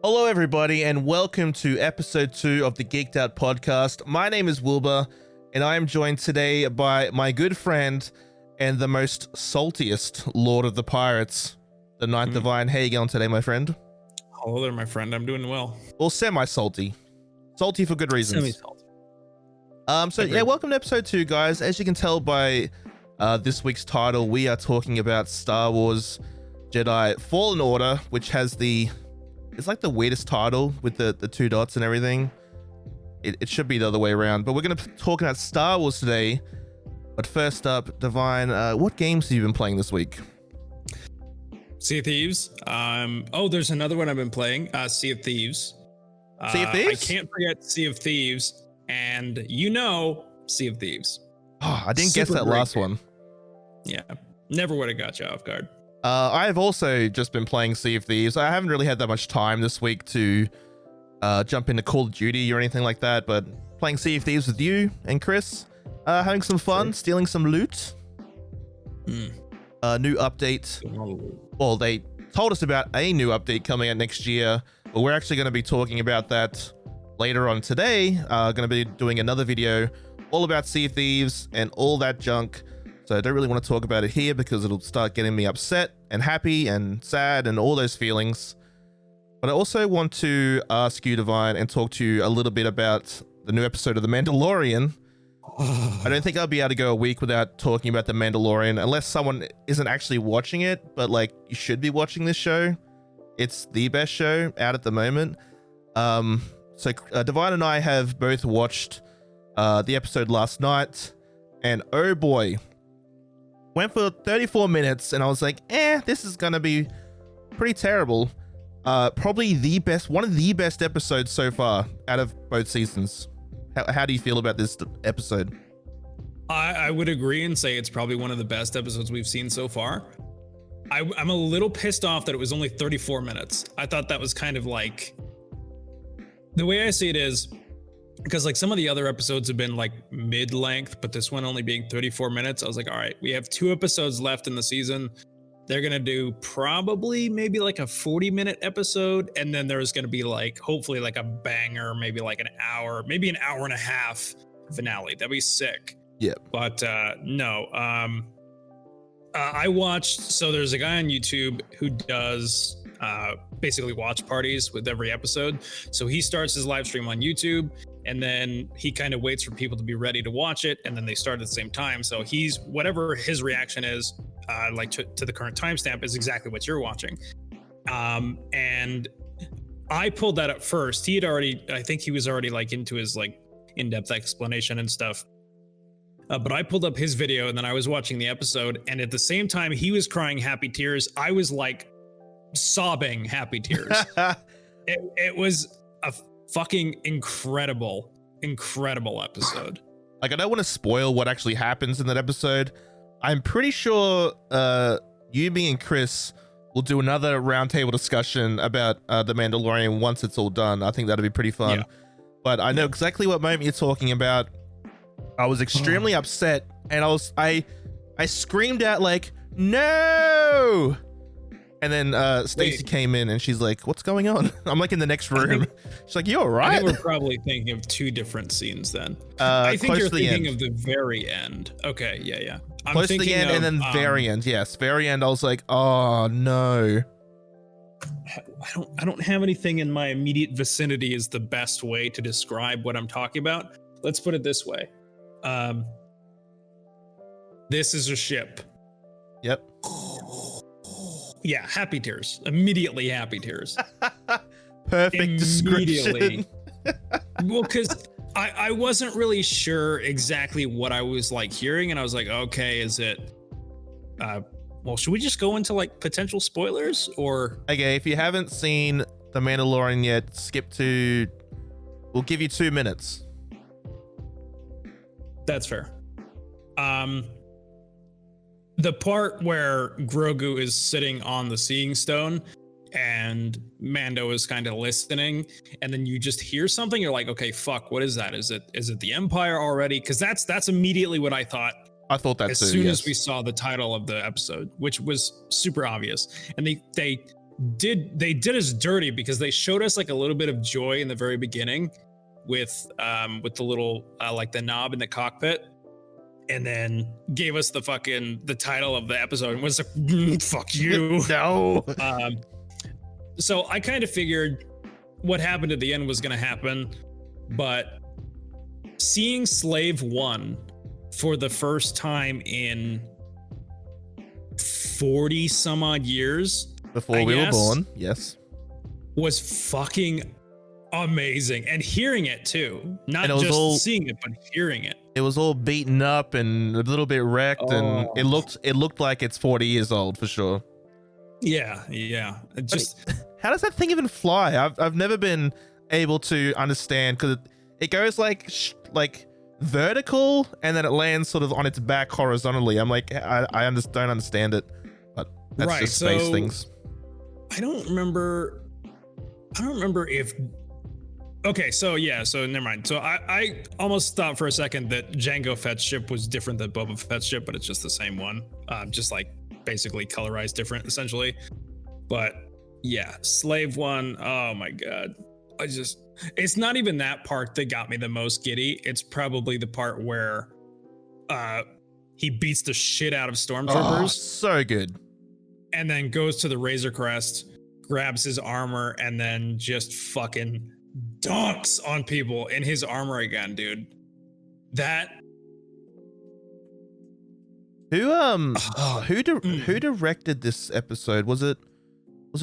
Hello, everybody, and welcome to episode 2 of the Geek'd Out Podcast. My name is Wilbur, and I am joined today by my good friend and the most saltiest Lord of the Pirates, the Ninth Divine. How you going today, my friend? Hello there, my friend. I'm doing well. Well, semi-salty. Salty for good reasons. Semi-salty. Yeah, welcome to episode 2, guys. As you can tell by this week's title, we are talking about Star Wars Jedi Fallen Order, which has it's like the weirdest title with the two dots and everything. It should be the other way around, but we're going to be talking about Star Wars today. But first up, Divine, what games have you been playing this week? Sea of Thieves. There's another one I've been playing. Sea of Thieves. Sea of Thieves? I can't forget Sea of Thieves, and Sea of Thieves. Oh, I didn't guess that last one. Yeah, never would have got you off guard. I've also just been playing Sea of Thieves. I haven't really had that much time this week to jump into Call of Duty or anything like that, but playing Sea of Thieves with you and Chris, having some fun, stealing some loot. New update. Well, they told us about a new update coming out next year, but we're actually going to be talking about that later on today. Going to be doing another video all about Sea of Thieves and all that junk. So I don't really want to talk about it here because it'll start getting me upset and happy and sad and all those feelings. But I also want to ask you, Divine, and talk to you a little bit about the new episode of The Mandalorian. I don't think I'll be able to go a week without talking about The Mandalorian unless someone isn't actually watching it, but like you should be watching this show. It's the best show out at the moment. So Divine and I have both watched the episode last night, and oh boy, went for 34 minutes and I was like, this is gonna be pretty terrible. Probably one of the best episodes so far out of both seasons. How do you feel about this episode? I would agree and say it's probably one of the best episodes we've seen so far. I'm a little pissed off that it was only 34 minutes. I thought that was kind of like, the way I see it is, because like some of the other episodes have been like mid-length, but this one only being 34 minutes, I was like, all right, we have 2 episodes left in the season. They're going to do probably maybe like a 40-minute episode. And then there's going to be like, hopefully like a banger, maybe like an hour, maybe an hour and a half finale. That'd be sick. Yeah. But no, I watched, so there's a guy on YouTube who does basically watch parties with every episode. So he starts his live stream on YouTube, and then he kind of waits for people to be ready to watch it, and then they start at the same time. So whatever his reaction is, to the current timestamp is exactly what you're watching. And I pulled that up first. I think he was already like into his like in-depth explanation and stuff. But I pulled up his video, and then I was watching the episode, and at the same time he was crying happy tears, I was like sobbing happy tears. It was a fucking incredible episode. Like, I don't want to spoil what actually happens in that episode. I'm pretty sure you, me, and Chris will do another roundtable discussion about The Mandalorian once it's all done. I think that'll be pretty fun. Yeah. But I know exactly what moment you're talking about. I was extremely upset, and I screamed out like, no! And then Stacy came in and she's like, what's going on? I'm like in the next room. She's like, you all right? I think we're probably thinking of 2 different scenes then. I think you're thinking of the very end. Okay, yeah. I'm close to the end and then very end. Yes, very end. I was like, oh no. I don't have anything in my immediate vicinity is the best way to describe what I'm talking about. Let's put it this way. This is a ship. Yep. Yeah, happy tears. Immediately happy tears. Perfect description. Well, because I wasn't really sure exactly what I was like hearing, and I was like, okay, is it well, should we just go into like potential spoilers, or okay, if you haven't seen The Mandalorian yet, we'll give you 2 minutes. That's fair. The part where Grogu is sitting on the Seeing Stone and Mando is kind of listening, and then you just hear something, you're like, okay, fuck, what is that? Is it the Empire already? Because that's immediately what I thought. I thought that as soon as we saw the title of the episode, which was super obvious. And they did us dirty because they showed us like a little bit of joy in the very beginning with the little like the knob in the cockpit, and then gave us the title of the episode and was like, fuck you. No. So I kind of figured what happened at the end was going to happen, but seeing Slave One for the first time in 40 some odd years before we were born, yes, was fucking amazing. And hearing it too, not just seeing it, but hearing it. It was all beaten up and a little bit wrecked, and it looked like it's 40 years old for sure. Yeah. How does that thing even fly? I've never been able to understand, because it goes like vertical and then it lands sort of on its back horizontally. I'm like, I don't understand it, but that's just space things. I don't remember if. Okay, so never mind. So I almost thought for a second that Jango Fett's ship was different than Boba Fett's ship, but it's just the same one. Just like basically colorized different, essentially. But yeah, Slave One. Oh my god, it's not even that part that got me the most giddy. It's probably the part where he beats the shit out of stormtroopers. Oh, so good. And then goes to the Razor Crest, grabs his armor, and then just fucking dunks on people in his armor again, dude. Who directed this episode? Was it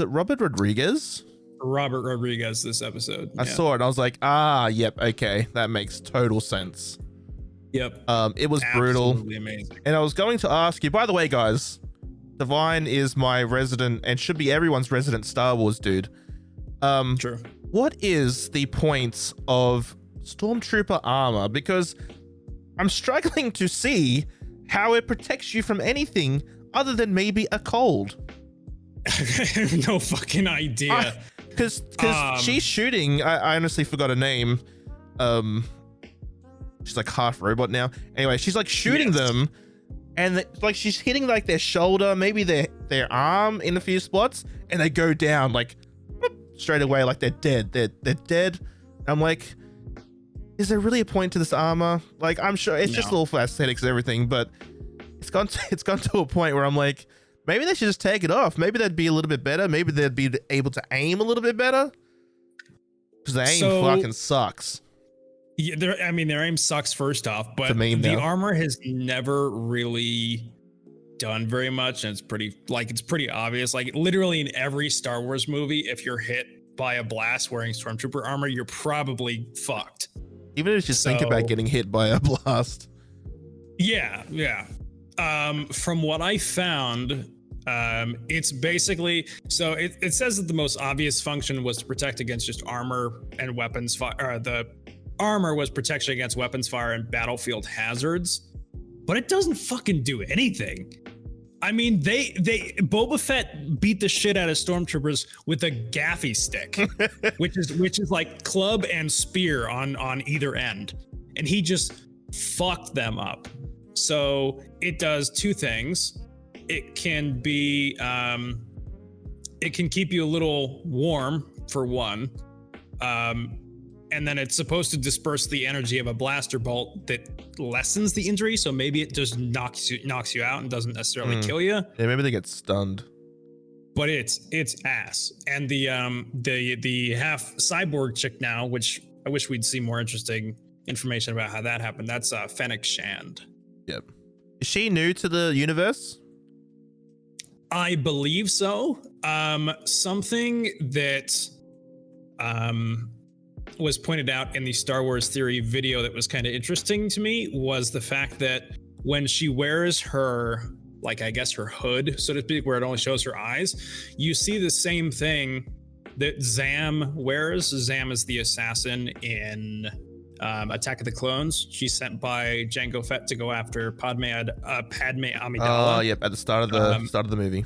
Robert Rodriguez? Robert Rodriguez, this episode. I saw it and I was like, yep, okay, that makes total sense. Yep. It was brutal. Amazing. And I was going to ask you, by the way, guys, Divine is my resident and should be everyone's resident Star Wars dude. True. What is the point of Stormtrooper armor? Because I'm struggling to see how it protects you from anything other than maybe a cold. I have no fucking idea. Because she's shooting. I honestly forgot her name. She's like half robot now. Anyway, she's like shooting them, and like she's hitting like their shoulder, maybe their arm in a few spots, and they go down like straight away, like they're dead. They're dead. I'm like, is there really a point to this armor? Like, I'm sure it's just all for aesthetics and everything, but it's gone to a point where I'm like, maybe they should just take it off. Maybe that'd be a little bit better. Maybe they'd be able to aim a little bit better, because the aim fucking sucks. Yeah, their aim sucks first off, but the armor has never really done very much, and it's pretty obvious. Like literally in every Star Wars movie, if you're hit by a blast wearing Stormtrooper armor, you're probably fucked. Even if you just think about getting hit by a blast. Yeah. From what I found, it's basically, so it says that the most obvious function was to protect against just armor and weapons fire. The armor was protection against weapons fire and battlefield hazards, but it doesn't fucking do anything. I mean, Boba Fett beat the shit out of stormtroopers with a gaffy stick, which is like club and spear on either end, and he just fucked them up. So it does two things. It can be, it can keep you a little warm for one, and then it's supposed to disperse the energy of a blaster bolt that lessens the injury. So maybe it just knocks you out and doesn't necessarily kill you. Yeah, maybe they get stunned. But it's ass. And the half cyborg chick now, which I wish we'd see more interesting information about how that happened. That's Fennec Shand. Yep. Is she new to the universe? I believe so. Something that was pointed out in the Star Wars Theory video that was kind of interesting to me was the fact that when she wears her, like, I guess her hood, so to speak, where it only shows her eyes, you see the same thing that Zam wears. Zam is the assassin in Attack of the Clones. She's sent by Jango Fett to go after Padme Amidala. Oh, yep, at the start of the movie.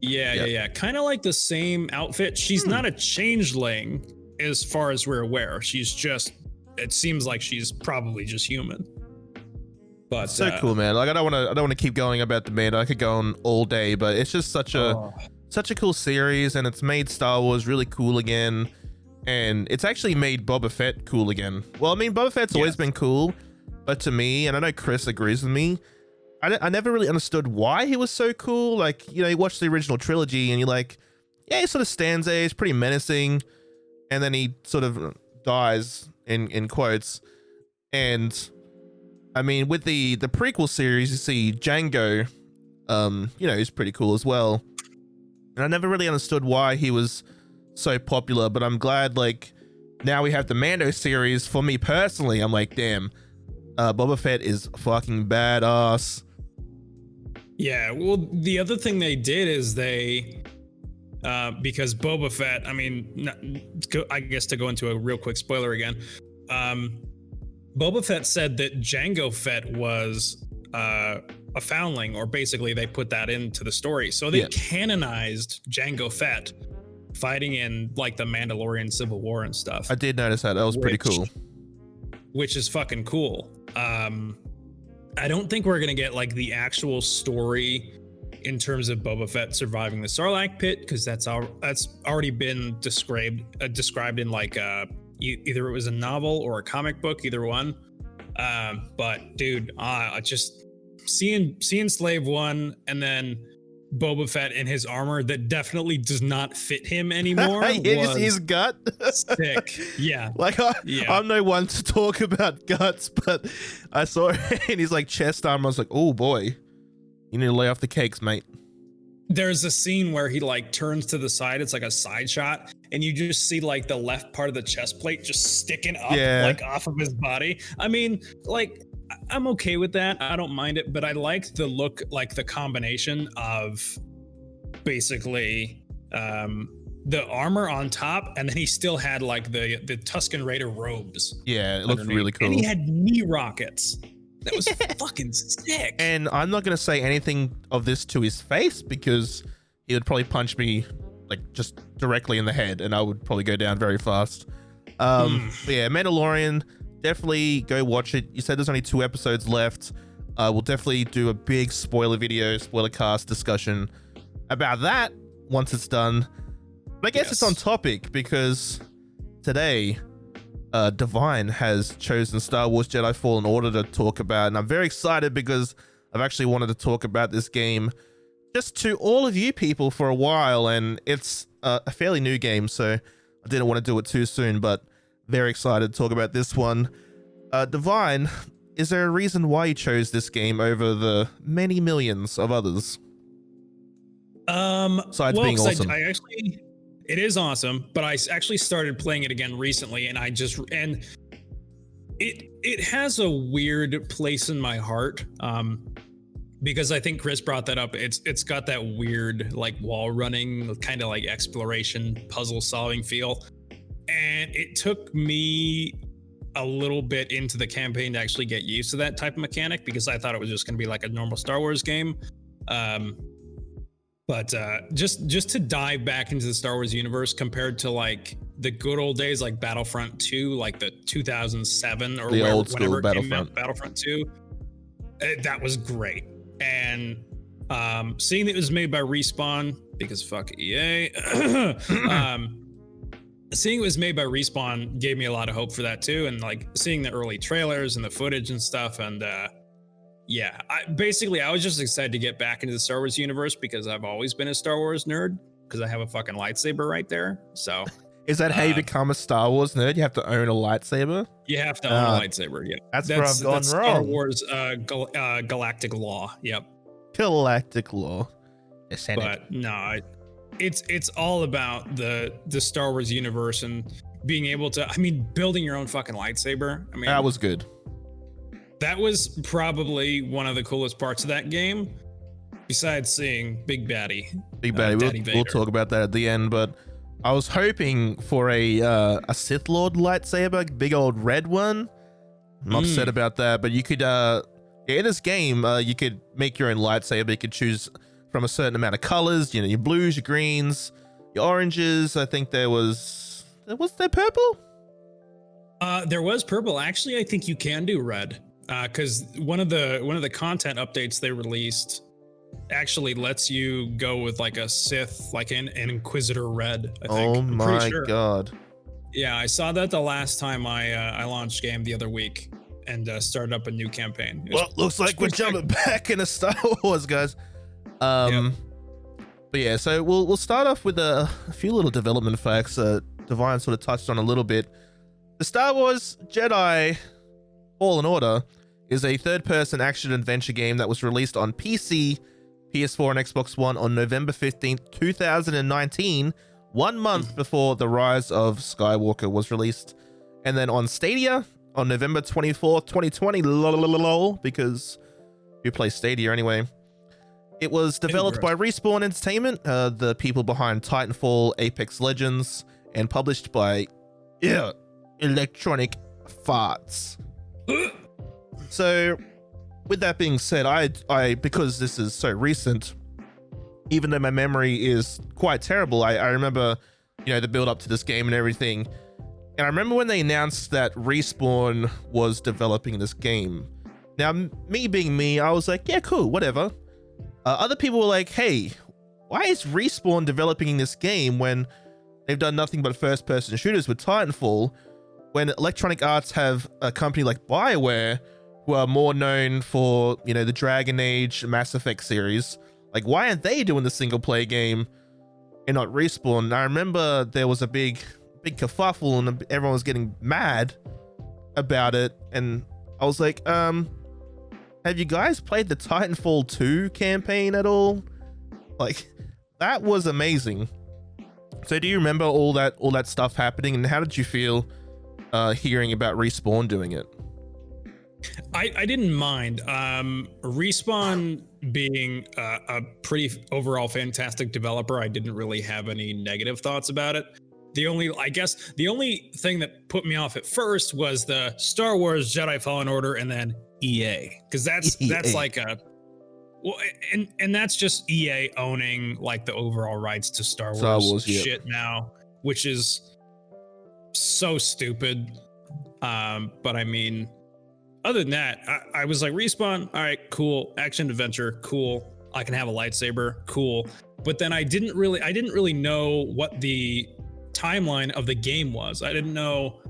Yeah. Kind of like the same outfit. She's not a changeling as far as we're aware. She's just, it seems like she's probably just human. But so cool, man. Like I don't want to keep going about the Mando. I could go on all day, but it's just such a such a cool series, and it's made Star Wars really cool again, and it's actually made Boba Fett cool again. Well, I mean, Boba Fett's always been cool, but to me, and I know Chris agrees with me, I never really understood why he was so cool. Like, you know, you watch the original trilogy and you're like, yeah, he sort of stands there, he's pretty menacing, and then he sort of dies in quotes. And I mean, with the prequel series, you see Django, you know, he's pretty cool as well. And I never really understood why he was so popular, but I'm glad, like, now we have the Mando series. For me personally, I'm like, damn, Boba Fett is fucking badass. Yeah, well, the other thing they did is because Boba Fett, I mean, I guess to go into a real quick spoiler again, Boba Fett said that Jango Fett was a foundling, or basically they put that into the story. So they canonized Jango Fett fighting in like the Mandalorian Civil War and stuff. I did notice that. That was pretty cool. Which is fucking cool. I don't think we're gonna get like the actual story in terms of Boba Fett surviving the Sarlacc pit, because that's already been described in like either it was a novel or a comic book, either one. But dude, just seeing Slave One and then Boba Fett in his armor that definitely does not fit him anymore. His gut. Sick. Yeah. Like I'm no one to talk about guts, but I saw it in his like chest armor. I was like, oh boy, you need to lay off the cakes, mate. There's a scene where he like turns to the side. It's like a side shot, and you just see like the left part of the chest plate just sticking up like off of his body. I mean, like, I'm okay with that. I don't mind it, but I like the look, like the combination of basically the armor on top, and then he still had like the Tusken Raider robes. Yeah, it looked really cool. And he had knee rockets. That was fucking sick. And I'm not gonna say anything of this to his face, because he would probably punch me like just directly in the head, and I would probably go down very fast. But yeah, Mandalorian, definitely go watch it. You said there's only 2 episodes left. We'll definitely do a big spoiler cast discussion about that once it's done. But I guess it's on topic, because today Divine has chosen Star Wars Jedi Fallen Order to talk about, and I'm very excited because I've actually wanted to talk about this game just to all of you people for a while, and it's a fairly new game, so I didn't want to do it too soon, but very excited to talk about this one. Divine, is there a reason why you chose this game over the many millions of others? Besides being awesome. It is awesome, but I actually started playing it again recently, and it has a weird place in my heart, because I think Chris brought that up. It's got that weird like wall running kind of like exploration puzzle solving feel, and it took me a little bit into the campaign to actually get used to that type of mechanic, because I thought it was just going to be like a normal Star Wars game. But just to dive back into the Star Wars universe compared to like the good old days, like Battlefront 2, like the 2007 or the old school whenever Battlefront. It came out, Battlefront 2, that was great. And seeing that it was made by Respawn, because fuck EA, seeing it was made by Respawn gave me a lot of hope for that too. And like seeing the early trailers and the footage and stuff, and yeah, I was just excited to get back into the Star Wars universe, because I've always been a Star Wars nerd, because I have a fucking lightsaber right there. So is that how you become a Star Wars nerd? You have to own a lightsaber? You have to own a lightsaber, yeah. That's where I've gone wrong. Star Wars galactic law, yep. Galactic law. But no, it's all about the Star Wars universe and being able to, I mean, building your own fucking lightsaber. I mean, that was good. That was probably one of the coolest parts of that game, besides seeing Big Baddie. We'll talk about that at the end, but I was hoping for a Sith Lord lightsaber, big old red one. I'm upset about that, but you could in this game you could make your own lightsaber. You could choose from a certain amount of colors, you know, your blues, your greens, your oranges. I think there was there purple? There was purple. Actually, I think you can do red. Because one of the content updates they released actually lets you go with like a Sith, like an Inquisitor Red, I think. Oh I'm my pretty sure. god. Yeah, I saw that the last time I launched game the other week and started up a new campaign. Well, looks like we're jumping back into Star Wars, guys. Yep. But yeah, so we'll start off with a few little development facts Divine sort of touched on a little bit. The Star Wars Jedi Fallen Order is a third-person action-adventure game that was released on PC, PS4, and Xbox One on November 15th, 2019, 1 month before The Rise of Skywalker was released. And then on Stadia on November 24th, 2020, lol, because you play Stadia anyway. It was developed by Respawn Entertainment, the people behind Titanfall, Apex Legends, and published by Electronic Farts. So, with that being said, I because this is so recent, even though my memory is quite terrible, I remember, the build up to this game and everything. And I remember when they announced that Respawn was developing this game. Now, me being me, I was like, yeah, cool, whatever. Other people were like, hey, why is Respawn developing this game when they've done nothing but first-person shooters with Titanfall, when Electronic Arts have a company like BioWare, who are more known for, the Dragon Age, Mass Effect series? Like, why aren't they doing the single-player game and not Respawn? And I remember there was a big kerfuffle and everyone was getting mad about it. And I was like, have you guys played the Titanfall 2 campaign at all? Like, that was amazing. So do you remember all that stuff happening, and how did you feel hearing about Respawn doing it? I didn't mind. Respawn being a pretty overall fantastic developer, I didn't really have any negative thoughts about it. The only thing that put me off at first was the Star Wars Jedi Fallen Order and then EA, because that's like a and that's just EA owning like the overall rights to Star Wars shit now, which is so stupid. But I mean, other than that, I was like, Respawn, all right, cool, action adventure, cool. I can have a lightsaber, cool. But then I didn't really know what the timeline of the game was. I didn't know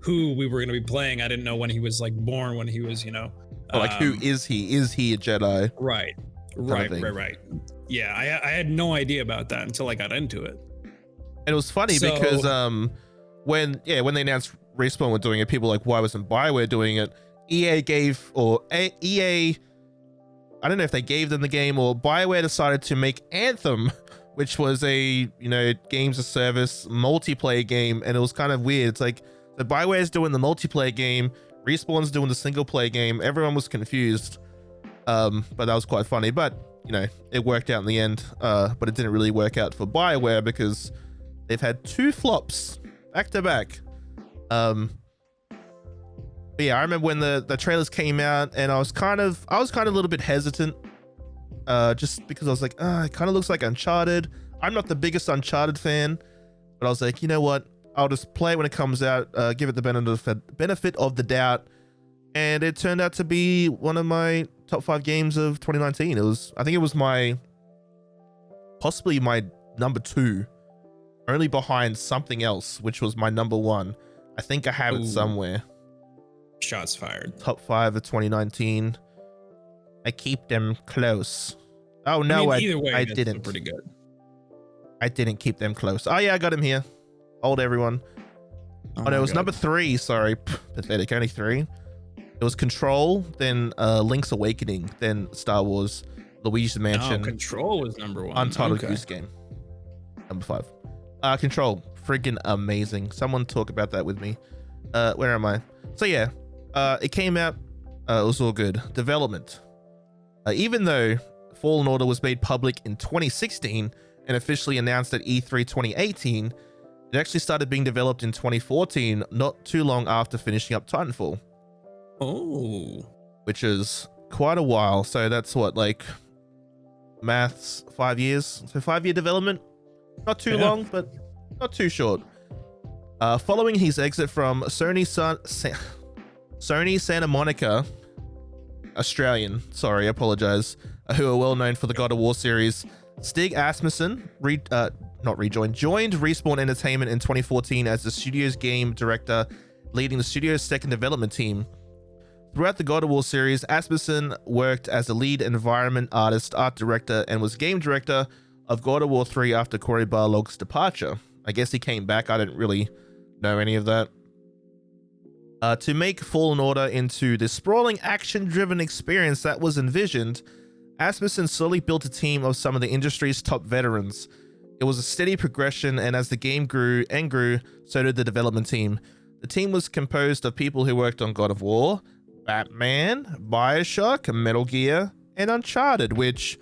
who we were going to be playing. I didn't know when he was like born, when he was, who is he? Is he a Jedi? Right. Yeah, I had no idea about that until I got into it. And it was funny because when they announced Respawn were doing it, people were like, why wasn't BioWare doing it? EA, I don't know if they gave them the game, or BioWare decided to make Anthem, which was a, games of service multiplayer game. And it was kind of weird. It's like, the BioWare's doing the multiplayer game, Respawn's doing the single player game. Everyone was confused. But that was quite funny. But, it worked out in the end. But it didn't really work out for BioWare because they've had 2 flops back to back. But yeah, I remember when the trailers came out, and I was kind of a little bit hesitant, just because I was like, it kind of looks like Uncharted. I'm not the biggest Uncharted fan, but I was like, you know what? I'll just play it when it comes out, give it the benefit of the doubt. And it turned out to be one of my top 5 games of 2019. I think it was possibly my number 2, only behind something else, which was my number 1. I think I have it somewhere. Shots fired. Top 5 of 2019. I keep them close. Oh no, either way, I didn't. Pretty good. I didn't keep them close. Oh yeah, I got him here. Hold everyone. Oh no, it was number 3. Sorry, pathetic. Only 3. It was Control, then Link's Awakening, then Star Wars, Luigi's Mansion. Oh, Control was number 1. Untitled Goose Game. Number 5. Control, friggin' amazing. Someone talk about that with me. Where am I? So yeah, it came out. It was all good. Development. Even though Fallen Order was made public in 2016 and officially announced at E3 2018, it actually started being developed in 2014, not too long after finishing up Titanfall. Oh. Which is quite a while. So that's what, like, maths, 5 years. So 5-year development. Not too long, but not too short. Following his exit from Sony Santa Monica, Australian, sorry, I apologize, who are well known for the God of War series. Stig Asmussen joined Respawn Entertainment in 2014 as the studio's game director, leading the studio's second development team. Throughout the God of War series, Asmussen worked as a lead environment artist, art director, and was game director of God of War 3 after Cory Barlog's departure. I guess he came back. I didn't really know any of that. To make Fallen Order into the sprawling, action-driven experience that was envisioned, Asmussen slowly built a team of some of the industry's top veterans. It was a steady progression, and as the game grew and grew, so did the development team. The team was composed of people who worked on God of War, Batman, Bioshock, Metal Gear, and Uncharted, which,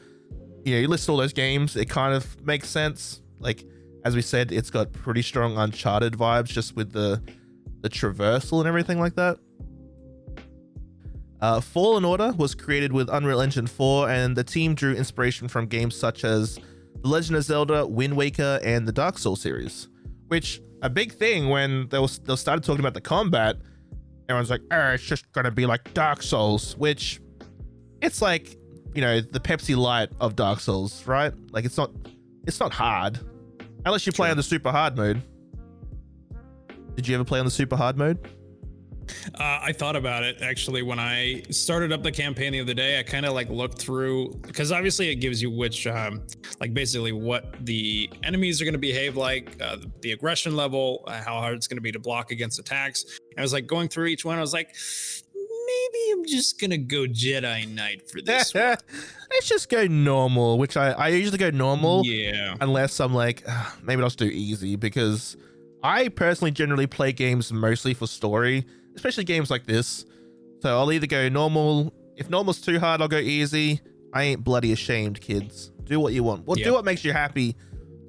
you list all those games, it kind of makes sense. Like, as we said, it's got pretty strong Uncharted vibes just with the traversal and everything like that. Fallen Order was created with Unreal Engine 4, and the team drew inspiration from games such as The Legend of Zelda, Wind Waker, and the Dark Souls series. Which, a big thing when they started talking about the combat, everyone's like, oh, it's just gonna be like Dark Souls, which it's like, the Pepsi Light of Dark Souls, right? Like, it's not hard. Unless you play on the super hard mode. Did you ever play on the super hard mode? I thought about it actually when I started up the campaign the other day. I kind of looked through, because obviously it gives you which basically what the enemies are going to behave like, the aggression level, how hard it's going to be to block against attacks. And I was going through each one. I was like, maybe I'm just gonna go Jedi Knight for this one. Let's just go normal, which I usually go normal. Yeah. Unless I'm like, maybe I'll just do easy, because I personally generally play games mostly for story, especially games like this. So I'll either go normal. If normal's too hard, I'll go easy. I ain't bloody ashamed, kids. Do what you want. Well, do what makes you happy.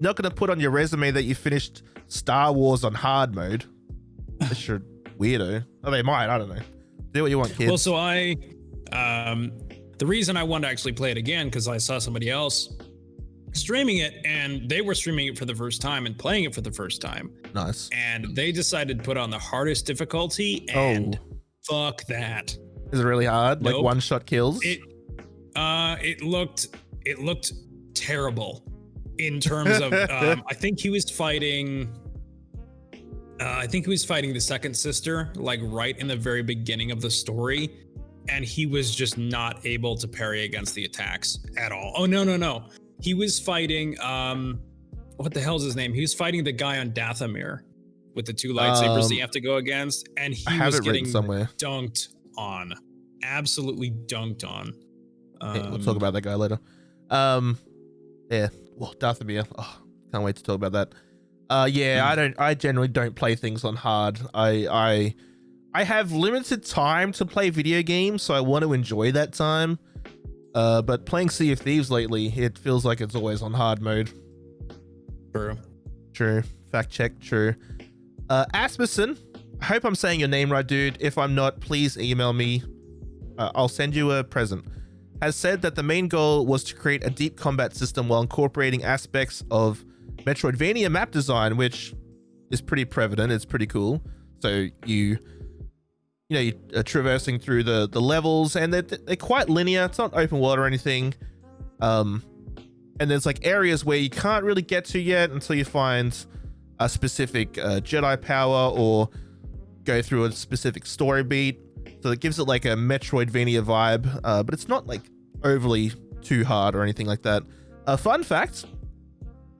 Not gonna put on your resume that you finished Star Wars on hard mode. That's your weirdo. Oh, they might. I don't know. Do what you want, kids. Well, so the reason I wanted to actually play it again, because I saw somebody else streaming it, and they were streaming it for the first time and playing it for the first time. Nice. And they decided to put on the hardest difficulty, and fuck that. Is it really hard? Nope. Like one-shot kills? It looked terrible in terms of I think he was fighting the second sister, right in the very beginning of the story, and he was just not able to parry against the attacks at all. Oh, no. He was fighting, what the hell's his name? He was fighting the guy on Dathomir with the two lightsabers that you have to go against, and he was getting dunked on. Absolutely dunked on. We'll talk about that guy later. Yeah, well, Dathomir. Oh, can't wait to talk about that. I generally don't play things on hard. I have limited time to play video games, so I want to enjoy that time. But playing Sea of Thieves lately, it feels like it's always on hard mode. True. Fact check, true. Asmussen, I hope I'm saying your name right, dude. If I'm not, please email me. I'll send you a present. Has said that the main goal was to create a deep combat system while incorporating aspects of Metroidvania map design, which is pretty prevalent. It's pretty cool. So you're traversing through the levels, and they're quite linear. It's not open world or anything. And there's areas where you can't really get to yet until you find a specific Jedi power or go through a specific story beat. So it gives it a Metroidvania vibe, but it's not overly too hard or anything like that. Fun fact: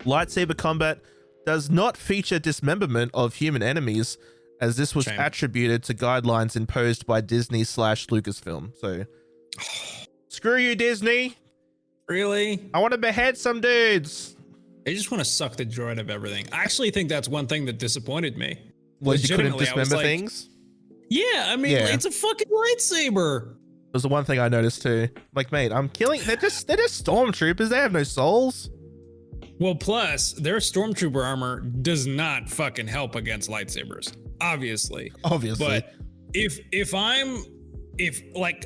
lightsaber combat does not feature dismemberment of human enemies, as this was attributed to guidelines imposed by Disney/Lucasfilm. So, screw you, Disney. Really? I want to behead some dudes. They just want to suck the joy out of everything. I actually think that's one thing that disappointed me. Was you couldn't dismember things? Yeah, I mean, it's a fucking lightsaber. It was the one thing I noticed too. Mate, I'm killing. They're just stormtroopers. They have no souls. Well, plus their stormtrooper armor does not fucking help against lightsabers. Obviously. But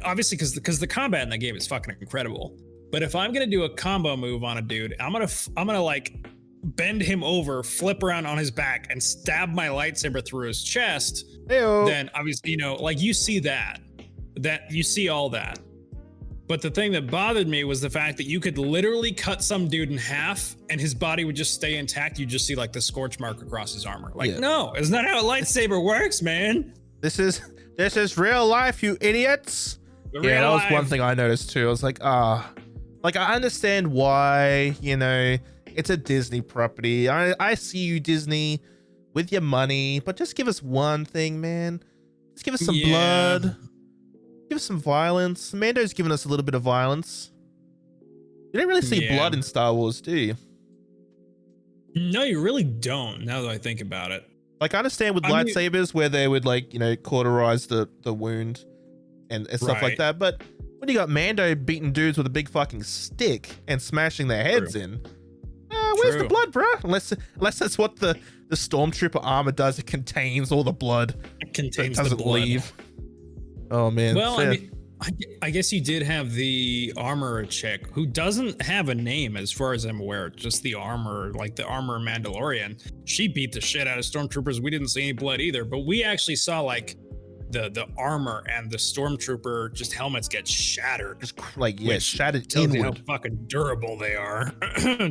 obviously, because the combat in that game is fucking incredible. But if I'm gonna do a combo move on a dude, I'm gonna bend him over, flip around on his back, and stab my lightsaber through his chest. Hey-o. Then obviously, you see you see all that. But the thing that bothered me was the fact that you could literally cut some dude in half and his body would just stay intact. You just see like the scorch mark across his armor. Like, no, isn't that how a lightsaber works, man? This is real life, you idiots. Yeah, that was one thing I noticed too. I was like, like I understand why, you know, it's a Disney property. I see you, Disney, with your money, but just give us one thing, man. Just give us some blood. Give us some violence. Mando's given us a little bit of violence. You don't really see blood in Star Wars, do you? No, you really don't, now that I think about it. Like, I understand with lightsabers where they would, like, you know, cauterize the wound and stuff like that, but when you got Mando beating dudes with a big fucking stick and smashing their heads in, where's the blood, bro? Unless that's what the Stormtrooper armor does. It contains all the blood. It contains the blood. Leave. Oh man. Well, I mean, I guess you did have the armorer chick who doesn't have a name as far as I'm aware, just the armor, like the armor Mandalorian. She beat the shit out of stormtroopers. We didn't see any blood either, but we actually saw like the armor and the stormtrooper just helmets get shattered. Just like shattered tells inward. you how fucking durable they are.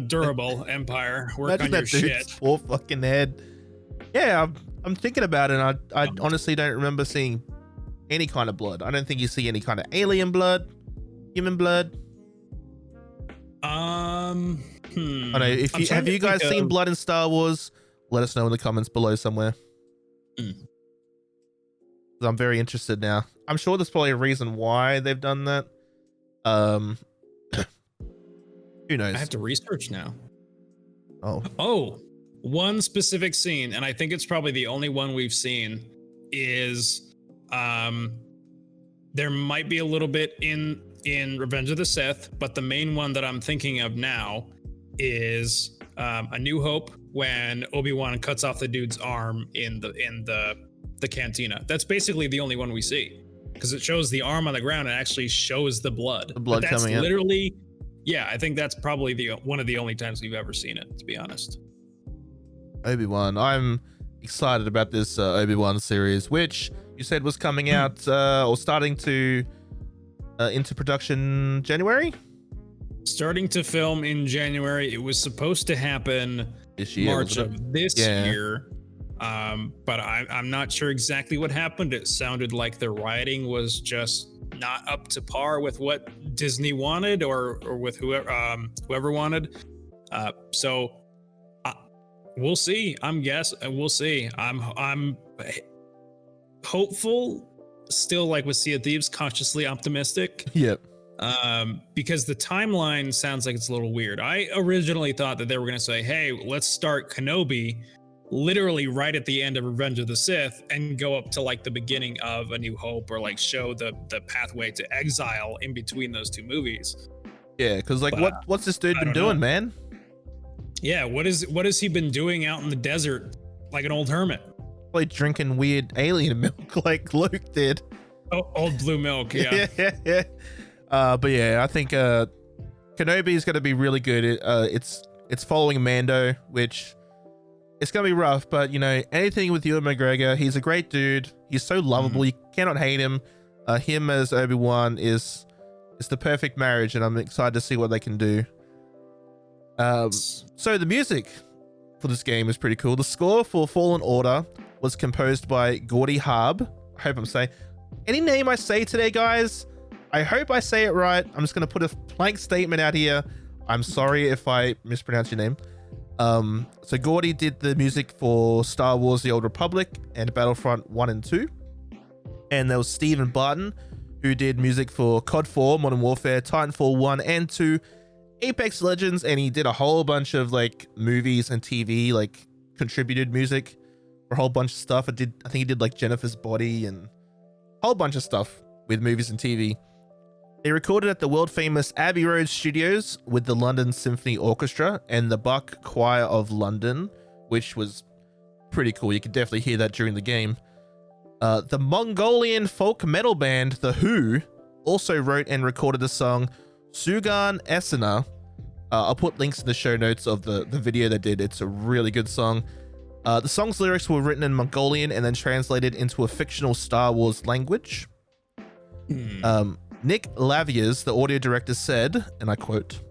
Durable Empire. Work Imagine on your that dude's shit. poor fucking head. Yeah, I'm thinking about it, and I honestly don't remember seeing any kind of blood. I don't think you see any kind of alien blood, human blood. I don't know. If you have you guys seen blood in Star Wars? Let us know in the comments below somewhere. I'm very interested now. I'm sure there's probably a reason why they've done that. Who knows? I have to research now. Oh, one specific scene, and I think it's probably the only one we've seen, is there might be a little bit in Revenge of the Sith, but the main one that I'm thinking of now is A New Hope, when Obi-Wan cuts off the dude's arm in the cantina. That's basically the only one we see, because it shows the arm on the ground and actually shows the blood. The blood that's coming literally, I think that's probably one of the only times we've ever seen it, to be honest. Obi-Wan. I'm excited about this Obi-Wan series, which you said was coming out or starting to into production January? Starting to film in January. It was supposed to happen this year, March of this year. But I'm not sure exactly what happened. It sounded like the writing was just not up to par with what Disney wanted or with whoever wanted. So we'll see. We'll see. I'm hopeful, still, like with Sea of Thieves, cautiously optimistic. Yep. Because the timeline sounds like it's a little weird. I originally thought that they were going to say, hey, let's start Kenobi literally right at the end of Revenge of the Sith and go up to like the beginning of A New Hope, or like show the pathway to exile in between those two movies. Yeah, because like what's this dude been doing, man? Yeah, what has he been doing out in the desert like an old hermit? Like drinking weird alien milk like Luke did. Oh, old blue milk, yeah. Yeah. But yeah, I think Kenobi is going to be really good. It's following Mando, which it's going to be rough, but you know, anything with Ewan McGregor, he's a great dude. He's so lovable. You cannot hate him. Him as Obi-Wan is the perfect marriage, and I'm excited to see what they can do. So the music for this game is pretty cool. The score for Fallen Order was composed by Gordy Harb. I hope I'm saying any name I say today, guys, I hope I say it right. I'm just going to put a blank statement out here. I'm sorry if I mispronounce your name. So Gordy did the music for Star Wars The Old Republic and Battlefront 1 and 2. And there was Stephen Barton, who did music for COD 4, Modern Warfare, Titanfall 1 and 2, Apex Legends, and he did a whole bunch of like movies and TV, like contributed music for a whole bunch of stuff. I think he did like Jennifer's Body and a whole bunch of stuff with movies and TV. They recorded at the world famous Abbey Road Studios with the London Symphony Orchestra and the Bach Choir of London, which was pretty cool. You could definitely hear that during the game. The Mongolian folk metal band The Who also wrote and recorded the song Sugan Esena. I'll put links in the show notes of the video they did. It's a really good song. The song's lyrics were written in Mongolian and then translated into a fictional Star Wars language. Nick Laviers, the audio director, said, and I quote,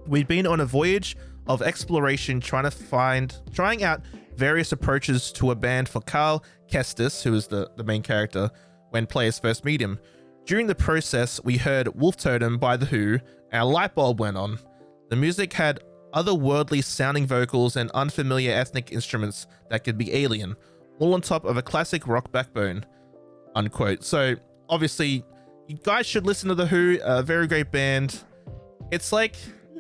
"We'd been on a voyage of exploration trying out various approaches to a band for Carl Kestis, who is the main character, when players first meet him. During the process, we heard Wolf Totem by The Who, and a light bulb went on. The music had otherworldly sounding vocals and unfamiliar ethnic instruments that could be alien, all on top of a classic rock backbone," unquote. So obviously, you guys should listen to The Who, a very great band. It's like,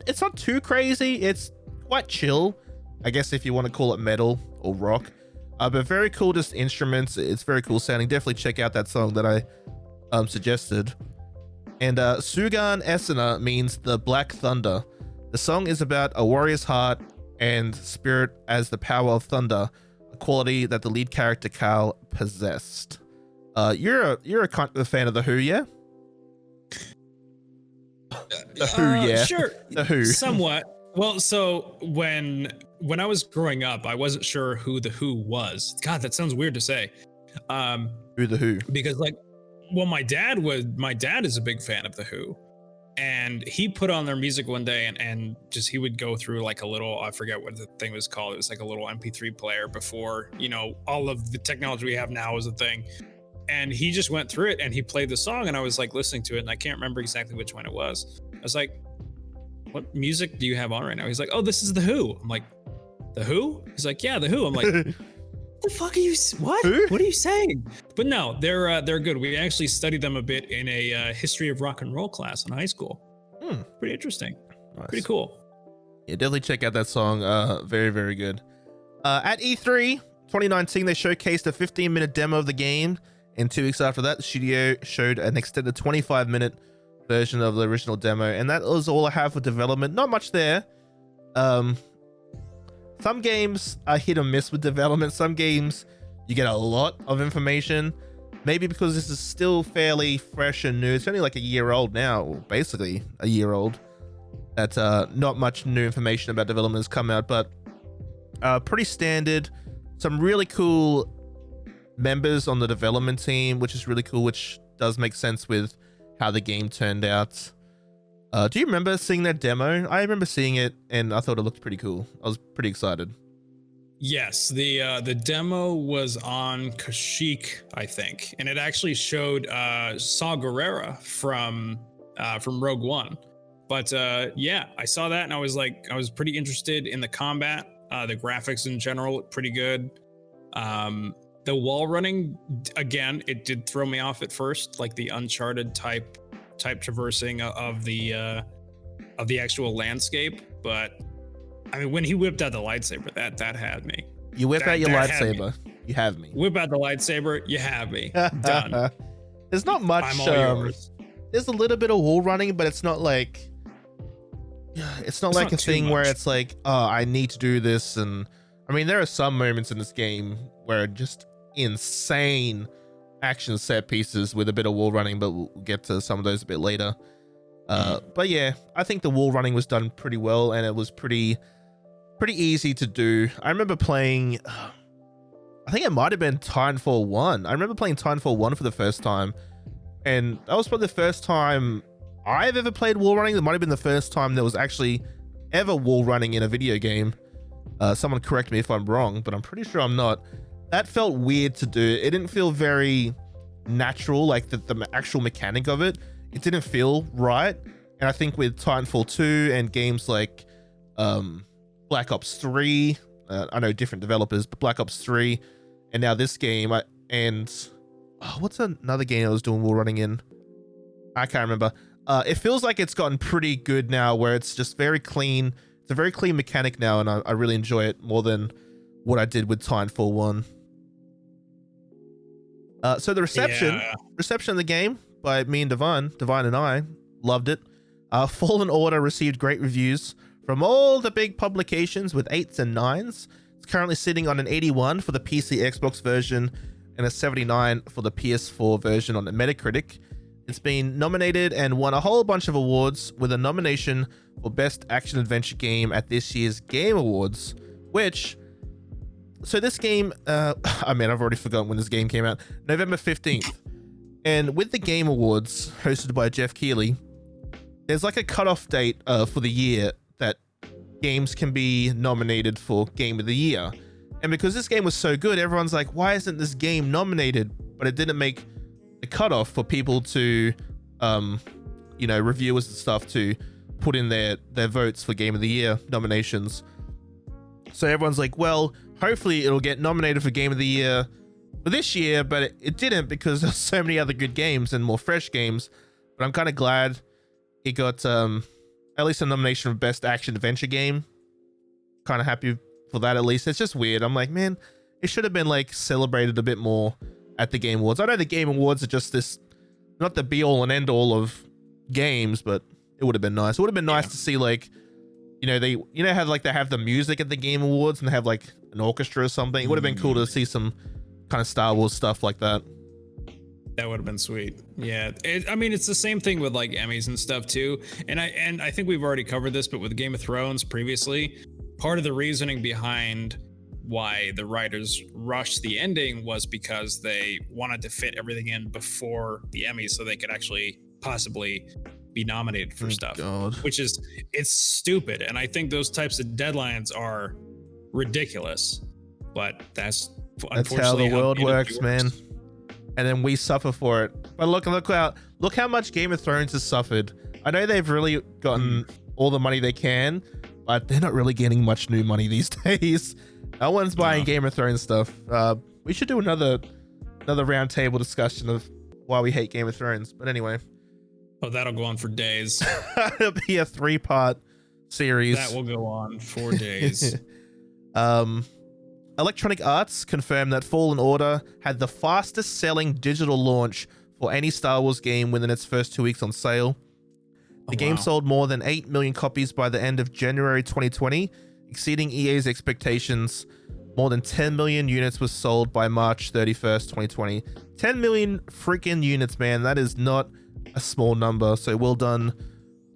it's not too crazy. It's quite chill, I guess, if you want to call it metal or rock. But very cool, just instruments. It's very cool sounding. Definitely check out that song that I suggested. And Sugan Esena means the Black Thunder. The song is about a warrior's heart and spirit as the power of thunder, a quality that the lead character Carl possessed. You're a kind of a fan of The Who, yeah? The Who, yeah. Sure. The Who. Somewhat. Well, so when I was growing up, I wasn't sure who The Who was. God, that sounds weird to say. Who The Who? Because my dad is a big fan of The Who. And he put on their music one day and just, he would go through like a little, I forget what the thing was called. It was like a little MP3 player before, all of the technology we have now is a thing. And he just went through it and he played the song and I was like listening to it and I can't remember exactly which one it was. I was like, "What music do you have on right now?" He's like, "Oh, this is The Who." I'm like, "The Who?" He's like, "Yeah, The Who." I'm like, "The fuck are you? What? Who? What are you saying?" But no, they're good. We actually studied them a bit in a history of rock and roll class in high school. Pretty interesting. Nice. Pretty cool. Yeah, definitely check out that song. Very, very good. At E3 2019, they showcased a 15-minute demo of the game. And 2 weeks after that, the studio showed an extended 25-minute version of the original demo. And that was all I have for development. Not much there. Some games are hit or miss with development. Some games, you get a lot of information. Maybe because this is still fairly fresh and new. It's only like a year old now, or basically a year old. That not much new information about development has come out, but pretty standard. Some really cool members on the development team, which is really cool, which does make sense with how the game turned out. Do you remember seeing that demo? I remember seeing it and I thought it looked pretty cool. I was pretty excited. Yes, the demo was on Kashyyyk, I think, and it actually showed Saw Gerrera from Rogue One. But yeah, I saw that and I was pretty interested in the combat. The graphics in general look pretty good. The wall running, again, it did throw me off at first, like the Uncharted type traversing of the actual landscape. But I mean, when he whipped out the lightsaber, that had me. You whip out your lightsaber, you have me. Whip out the lightsaber, you have me. Done. There's not much. I'm all yours. There's a little bit of wall running, but it's not like a thing where it's like, oh, I need to do this. And I mean, there are some moments in this game where just insane action set pieces with a bit of wall running, but we'll get to some of those a bit later. But yeah, I think the wall running was done pretty well, and it was pretty easy to do. I remember playing, I think it might have been Titanfall 1. I remember playing Titanfall 1 for the first time, and that was probably the first time I've ever played wall running. That might have been the first time there was actually ever wall running in a video game. Someone correct me if I'm wrong, but I'm pretty sure I'm not. That felt weird to do. It didn't feel very natural, like the actual mechanic of it. It didn't feel right. And I think with Titanfall 2 and games like Black Ops 3, I know different developers, but Black Ops 3, and now this game, what's another game I was doing wall running in? I can't remember. It feels like it's gotten pretty good now, where it's just very clean. It's a very clean mechanic now, and I really enjoy it more than what I did with Titanfall 1. So the reception of the game by me and Divine and I loved it. Fallen Order received great reviews from all the big publications with 8s and 9s. It's currently sitting on an 81 for the PC Xbox version and a 79 for the PS4 version on the Metacritic. It's been nominated and won a whole bunch of awards, with a nomination for Best Action Adventure Game at this year's Game Awards, so this game, I've already forgotten when this game came out. November 15th. And with the Game Awards hosted by Jeff Keighley, there's like a cutoff date for the year that games can be nominated for Game of the Year. And because this game was so good, everyone's like, why isn't this game nominated? But it didn't make the cutoff for people to, reviewers and stuff to put in their votes for Game of the Year nominations. So everyone's like, well, hopefully it'll get nominated for Game of the Year for this year, but it didn't because there's so many other good games and more fresh games. But I'm kind of glad it got at least a nomination for Best Action Adventure Game. Kind of happy for that at least. It's just weird. I'm like, man, it should have been like celebrated a bit more at the Game Awards. I know the Game Awards are just this, not the be all and end all of games, but it would have been nice. It would have been nice to see like, they have like they have the music at the Game Awards and they have like an orchestra or something. It would have been cool to see some kind of Star Wars stuff like that. That would have been sweet. Yeah. It's the same thing with like Emmys and stuff too. And I think we've already covered this, but with Game of Thrones previously, part of the reasoning behind why the writers rushed the ending was because they wanted to fit everything in before the Emmys so they could actually possibly be nominated for stuff. God. Which is, it's stupid. And I think those types of deadlines are ridiculous, but that's how the world works, man. And then we suffer for it. But look how much Game of Thrones has suffered. I know they've really gotten all the money they can, but they're not really getting much new money these days. No one's buying Game of Thrones stuff. We should do another roundtable discussion of why we hate Game of Thrones. But anyway. Oh, that'll go on for days. It'll be a 3-part series. That will go on for days. Electronic Arts confirmed that Fallen Order had the fastest selling digital launch for any Star Wars game within its first 2 weeks on sale. The game sold more than 8 million copies by the end of January 2020, exceeding EA's expectations. More than 10 million units was sold by March 31st, 2020. 10 million freaking units, man. That is not a small number. So well done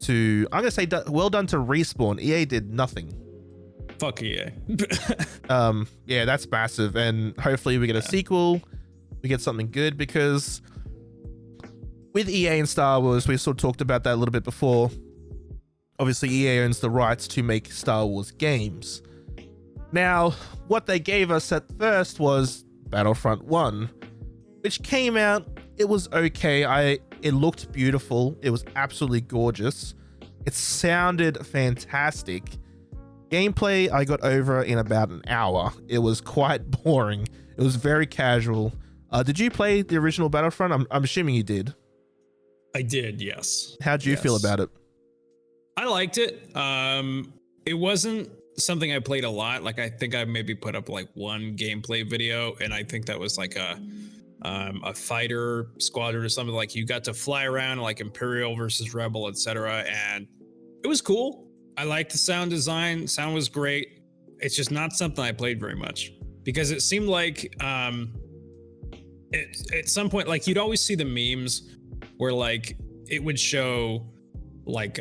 to, I'm going to say well done to Respawn. EA did nothing. Fuck EA. Yeah, that's massive. And hopefully we get a sequel. We get something good, because with EA and Star Wars, we sort of talked about that a little bit before. Obviously, EA owns the rights to make Star Wars games. Now, what they gave us at first was Battlefront 1, which came out. It was okay. It looked beautiful. It was absolutely gorgeous. It sounded fantastic. Gameplay, I got over in about an hour. It was quite boring. It was very casual. Did you play the original Battlefront? I'm assuming you did. I did, yes. How'd you feel about it? I liked it. It wasn't something I played a lot. Like, I think I maybe put up like one gameplay video, and I think that was like a fighter squadron or something. Like, you got to fly around like Imperial versus Rebel, etc. And it was cool. I liked the sound design. Sound was great. It's just not something I played very much, because it seemed like at some point, like, you'd always see the memes where like it would show like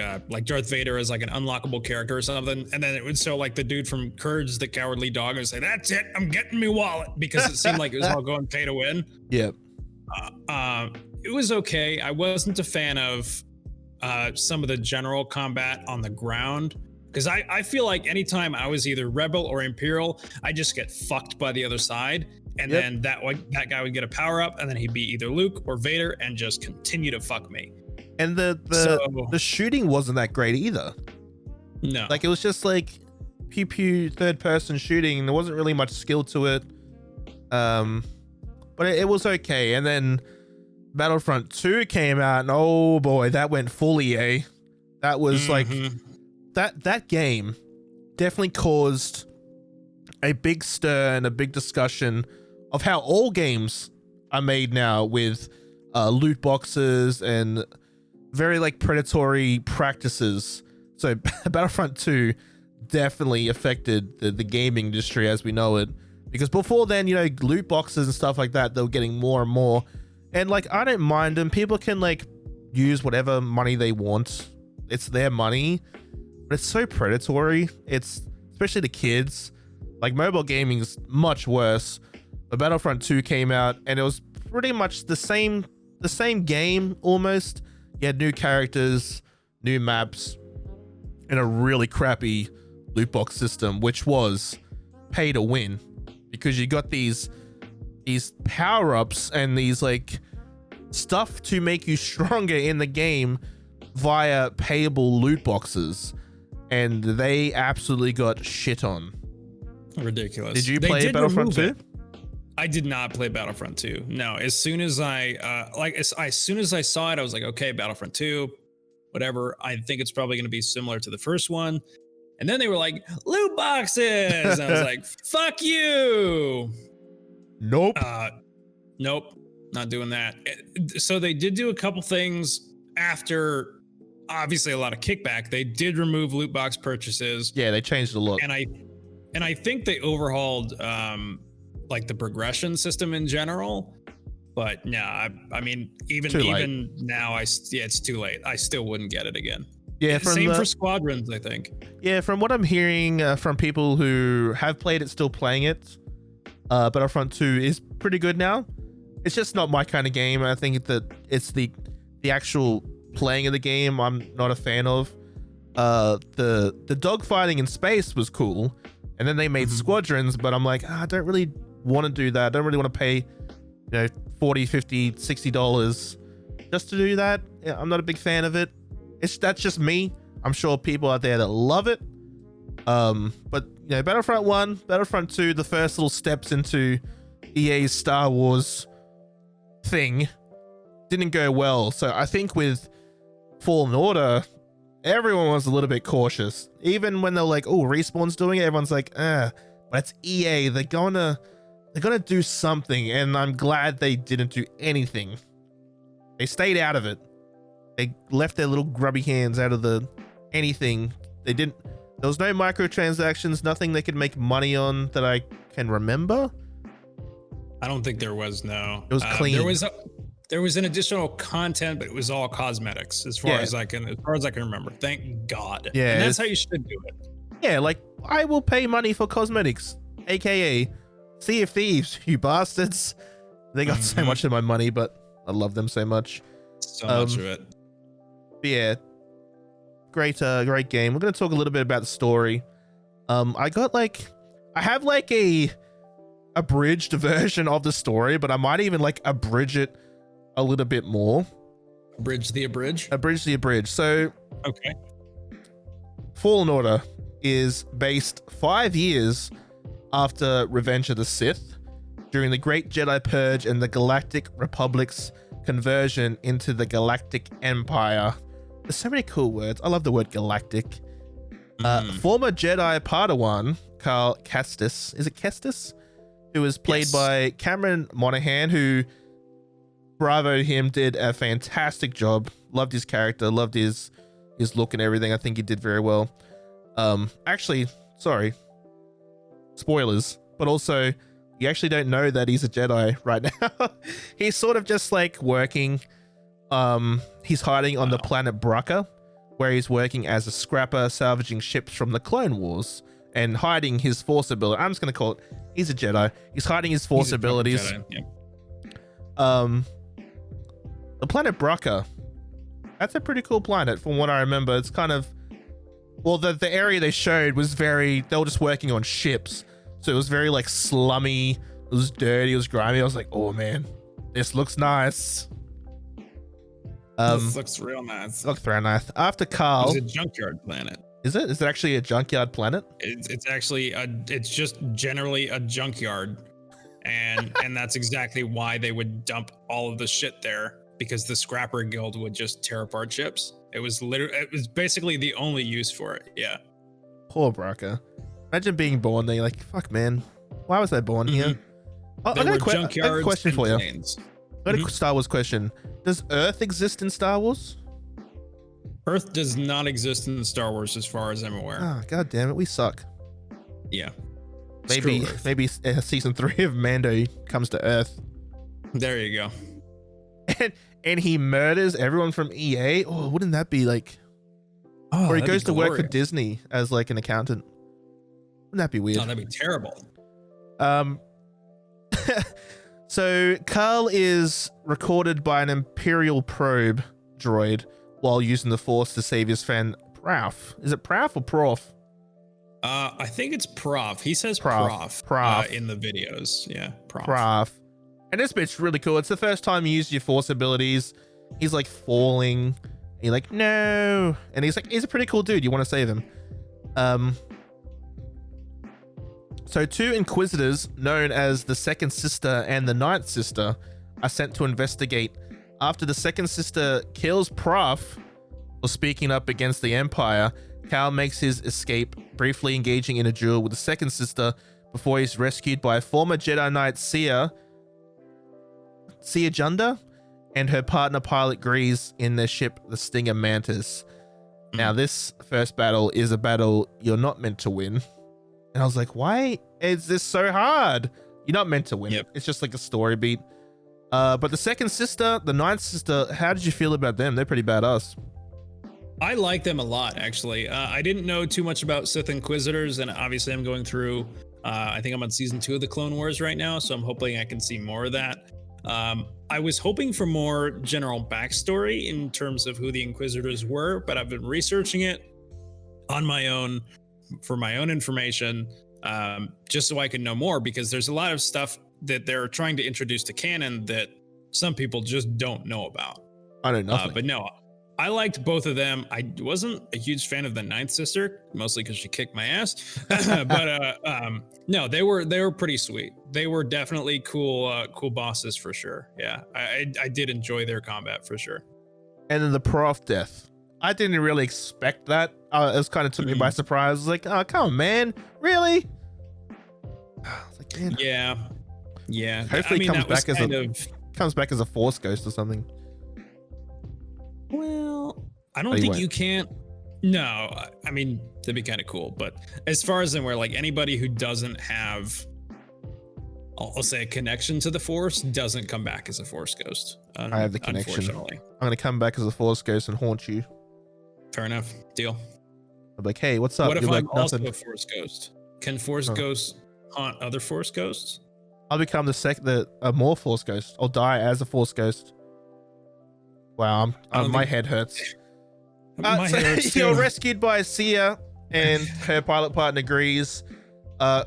Darth Vader as like an unlockable character or something, and then it would show like the dude from Courage the Cowardly Dog and say, "That's it, I'm getting me wallet," because it seemed like it was all going pay to win. Yeah. It was okay. I wasn't a fan of some of the general combat on the ground, because I feel like anytime I was either Rebel or Imperial, I just get fucked by the other side, and then that guy would get a power up, and then he'd be either Luke or Vader and just continue to fuck me. And the shooting wasn't that great either. No, like, it was just like pew pew third person shooting. There wasn't really much skill to it. But it was okay. And then Battlefront 2 came out, and oh boy, that went full EA. That was like that game definitely caused a big stir and a big discussion of how all games are made now, with loot boxes and very like predatory practices. So Battlefront 2 definitely affected the gaming industry as we know it, because before then, loot boxes and stuff like that, they were getting more and more. And like, I don't mind them. People can like use whatever money they want. It's their money, but it's so predatory. It's especially the kids. Like, mobile gaming is much worse. But Battlefront 2 came out, and it was pretty much the same the same game almost. You had new characters, new maps, and a really crappy loot box system, which was pay to win, because you got these power-ups and these like stuff to make you stronger in the game via payable loot boxes, and they absolutely got shit on. Ridiculous. Did you play Battlefront 2? I did not play Battlefront 2. No, as soon as I saw it, I was like, okay, Battlefront 2, whatever. I think it's probably going to be similar to the first one. And then they were like, loot boxes. And I was like, fuck you. Nope. Nope, not doing that. So they did do a couple things after, obviously a lot of kickback. They did remove loot box purchases. Yeah, they changed a lot. And I think they overhauled like the progression system in general. But no, I mean, even now, it's too late. I still wouldn't get it again. Yeah, same for Squadrons, I think. Yeah, from what I'm hearing from people who have played it, still playing it, Battlefront 2 is pretty good now. It's just not my kind of game. I think that it's the actual playing of the game I'm not a fan of. The dogfighting in space was cool, and then they made Squadrons, but I'm like, I don't really want to do that. I don't really want to pay, $40, $50, $60 just to do that. Yeah, I'm not a big fan of it. That's just me. I'm sure people out there that love it. But Battlefront 1, Battlefront 2, the first little steps into EA's Star Wars thing didn't go well. So I think with Fallen Order, everyone was a little bit cautious. Even when they're like, oh, Respawn's doing it, everyone's like, but it's EA. They're gonna do something, and I'm glad they didn't do anything. They stayed out of it. They left their little grubby hands out of anything. There was no microtransactions, nothing they could make money on that I can remember. I don't think there was, no. It was clean. There was an additional content, but it was all cosmetics as far as I can remember. Thank God. Yeah. And that's how you should do it. Yeah, like I will pay money for cosmetics, aka Sea of Thieves, you bastards. They got so much of my money, but I love them so much. So much of it. Yeah, great game. We're gonna talk a little bit about the story. I have like a abridged version of the story, but I might even like abridge it a little bit more. Abridge the abridge. So, okay. Fallen Order is based 5 years after Revenge of the Sith, during the Great Jedi Purge and the Galactic Republic's conversion into the Galactic Empire. There's so many cool words. I love the word galactic. Former Jedi Padawan Carl Kestis, is it Kestis? Who was played by Cameron Monaghan, who, bravo him, did a fantastic job. Loved his character, loved his look and everything. I think he did very well. Actually, sorry, spoilers, but also you actually don't know that he's a Jedi right now. He's sort of just like working. He's hiding on the planet Bracca, where he's working as a scrapper, salvaging ships from the Clone Wars and hiding his Force ability. I'm just going to call it, he's a Jedi. He's hiding his Force abilities. Jedi, yeah. The planet Bracca, that's a pretty cool planet from what I remember. It's kind of, well, the area they showed was they were just working on ships. So it was very like slummy, it was dirty, it was grimy. I was like, oh man, this looks nice. This looks real nice. Looks very nice. After Carl, it's a junkyard planet. Is it? Is it actually a junkyard planet? It's actually it's just generally a junkyard, and that's exactly why they would dump all of the shit there, because the Scrapper Guild would just tear apart ships. It was basically the only use for it. Yeah. Poor Bracca. Imagine being born there. You're like, fuck, man. Why was I born here? I got a question for you. I got a Star Wars question. Does Earth exist in Star Wars? Earth does not exist in Star Wars, as far as I'm aware. Oh, god damn it, we suck. Yeah. Maybe season 3 of Mando comes to Earth. There you go. And he murders everyone from EA. Oh, wouldn't that be like? Oh, or he goes to work for Disney as like an accountant. Wouldn't that be weird? Oh, that'd be terrible. So Carl is recorded by an Imperial probe droid while using the Force to save his friend Prof. Is it Prof or Prof? I think it's Prof. He says Prof. in the videos. Yeah, Prof. And this bit's really cool. It's the first time you use your Force abilities. He's like falling. You're like, no. And he's like, he's a pretty cool dude. You want to save him. So 2 Inquisitors, known as the Second Sister and the Ninth Sister, are sent to investigate. After the Second Sister kills Prof for speaking up against the Empire, Cal makes his escape, briefly engaging in a duel with the Second Sister before he's rescued by former Jedi Knight Sia Junda and her partner pilot Grease in their ship, the Stinger Mantis. Now, this first battle is a battle you're not meant to win. And I was like, why is this so hard? You're not meant to win. Yep. It's just like a story beat. But the Second Sister, the Ninth Sister, how did you feel about them? They're pretty badass. I like them a lot, actually. I didn't know too much about Sith Inquisitors, and obviously I'm going through, I think I'm on season 2 of the Clone Wars right now, so I'm hoping I can see more of that. I was hoping for more general backstory in terms of who the Inquisitors were, but I've been researching it on my own for my own information, just so I can know more, because there's a lot of stuff that they're trying to introduce to canon that some people just don't know about. I know nothing. But no, I liked both of them. I wasn't a huge fan of the Ninth Sister, mostly because she kicked my ass. But no, they were pretty sweet. They were definitely cool bosses for sure. Yeah, I did enjoy their combat for sure. And then the Prof death. I didn't really expect that. It was kind of took me by surprise. I was like, oh, come on, man. Really? I was like, man. Yeah. Hopefully comes back as a Force ghost or something. Well, I don't think you can't. No, I mean, that'd be kind of cool. But as far as where like anybody who doesn't have, I'll say, a connection to the Force doesn't come back as a Force ghost. I have the connection. Unfortunately. I'm going to come back as a Force ghost and haunt you. Fair enough. Deal. I'm like, hey, what's up? What if You're I'm like, also nothing. a Force ghost? Can Force ghosts haunt other Force ghosts? I'll become a more Force ghost. I'll die as a Force ghost. Wow, my head hurts. My head hurts You're too. rescued by Sia and her pilot partner Grease.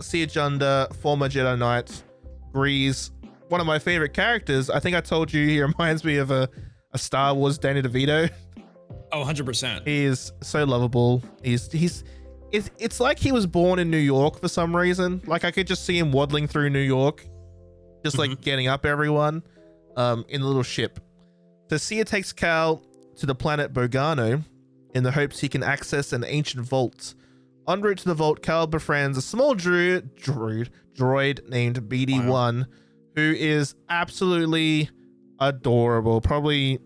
Sia Junda, former Jedi Knight. Grease, one of my favorite characters. I think I told you he reminds me of a Star Wars Danny DeVito. Oh, 100%. He is so lovable. It's like he was born in New York for some reason. Like I could just see him waddling through New York, just like getting up everyone in a little ship. So Sia takes Cal to the planet Bogano in the hopes he can access an ancient vault. En route to the vault, Cal befriends a small droid named BD-1, who is absolutely adorable. Probably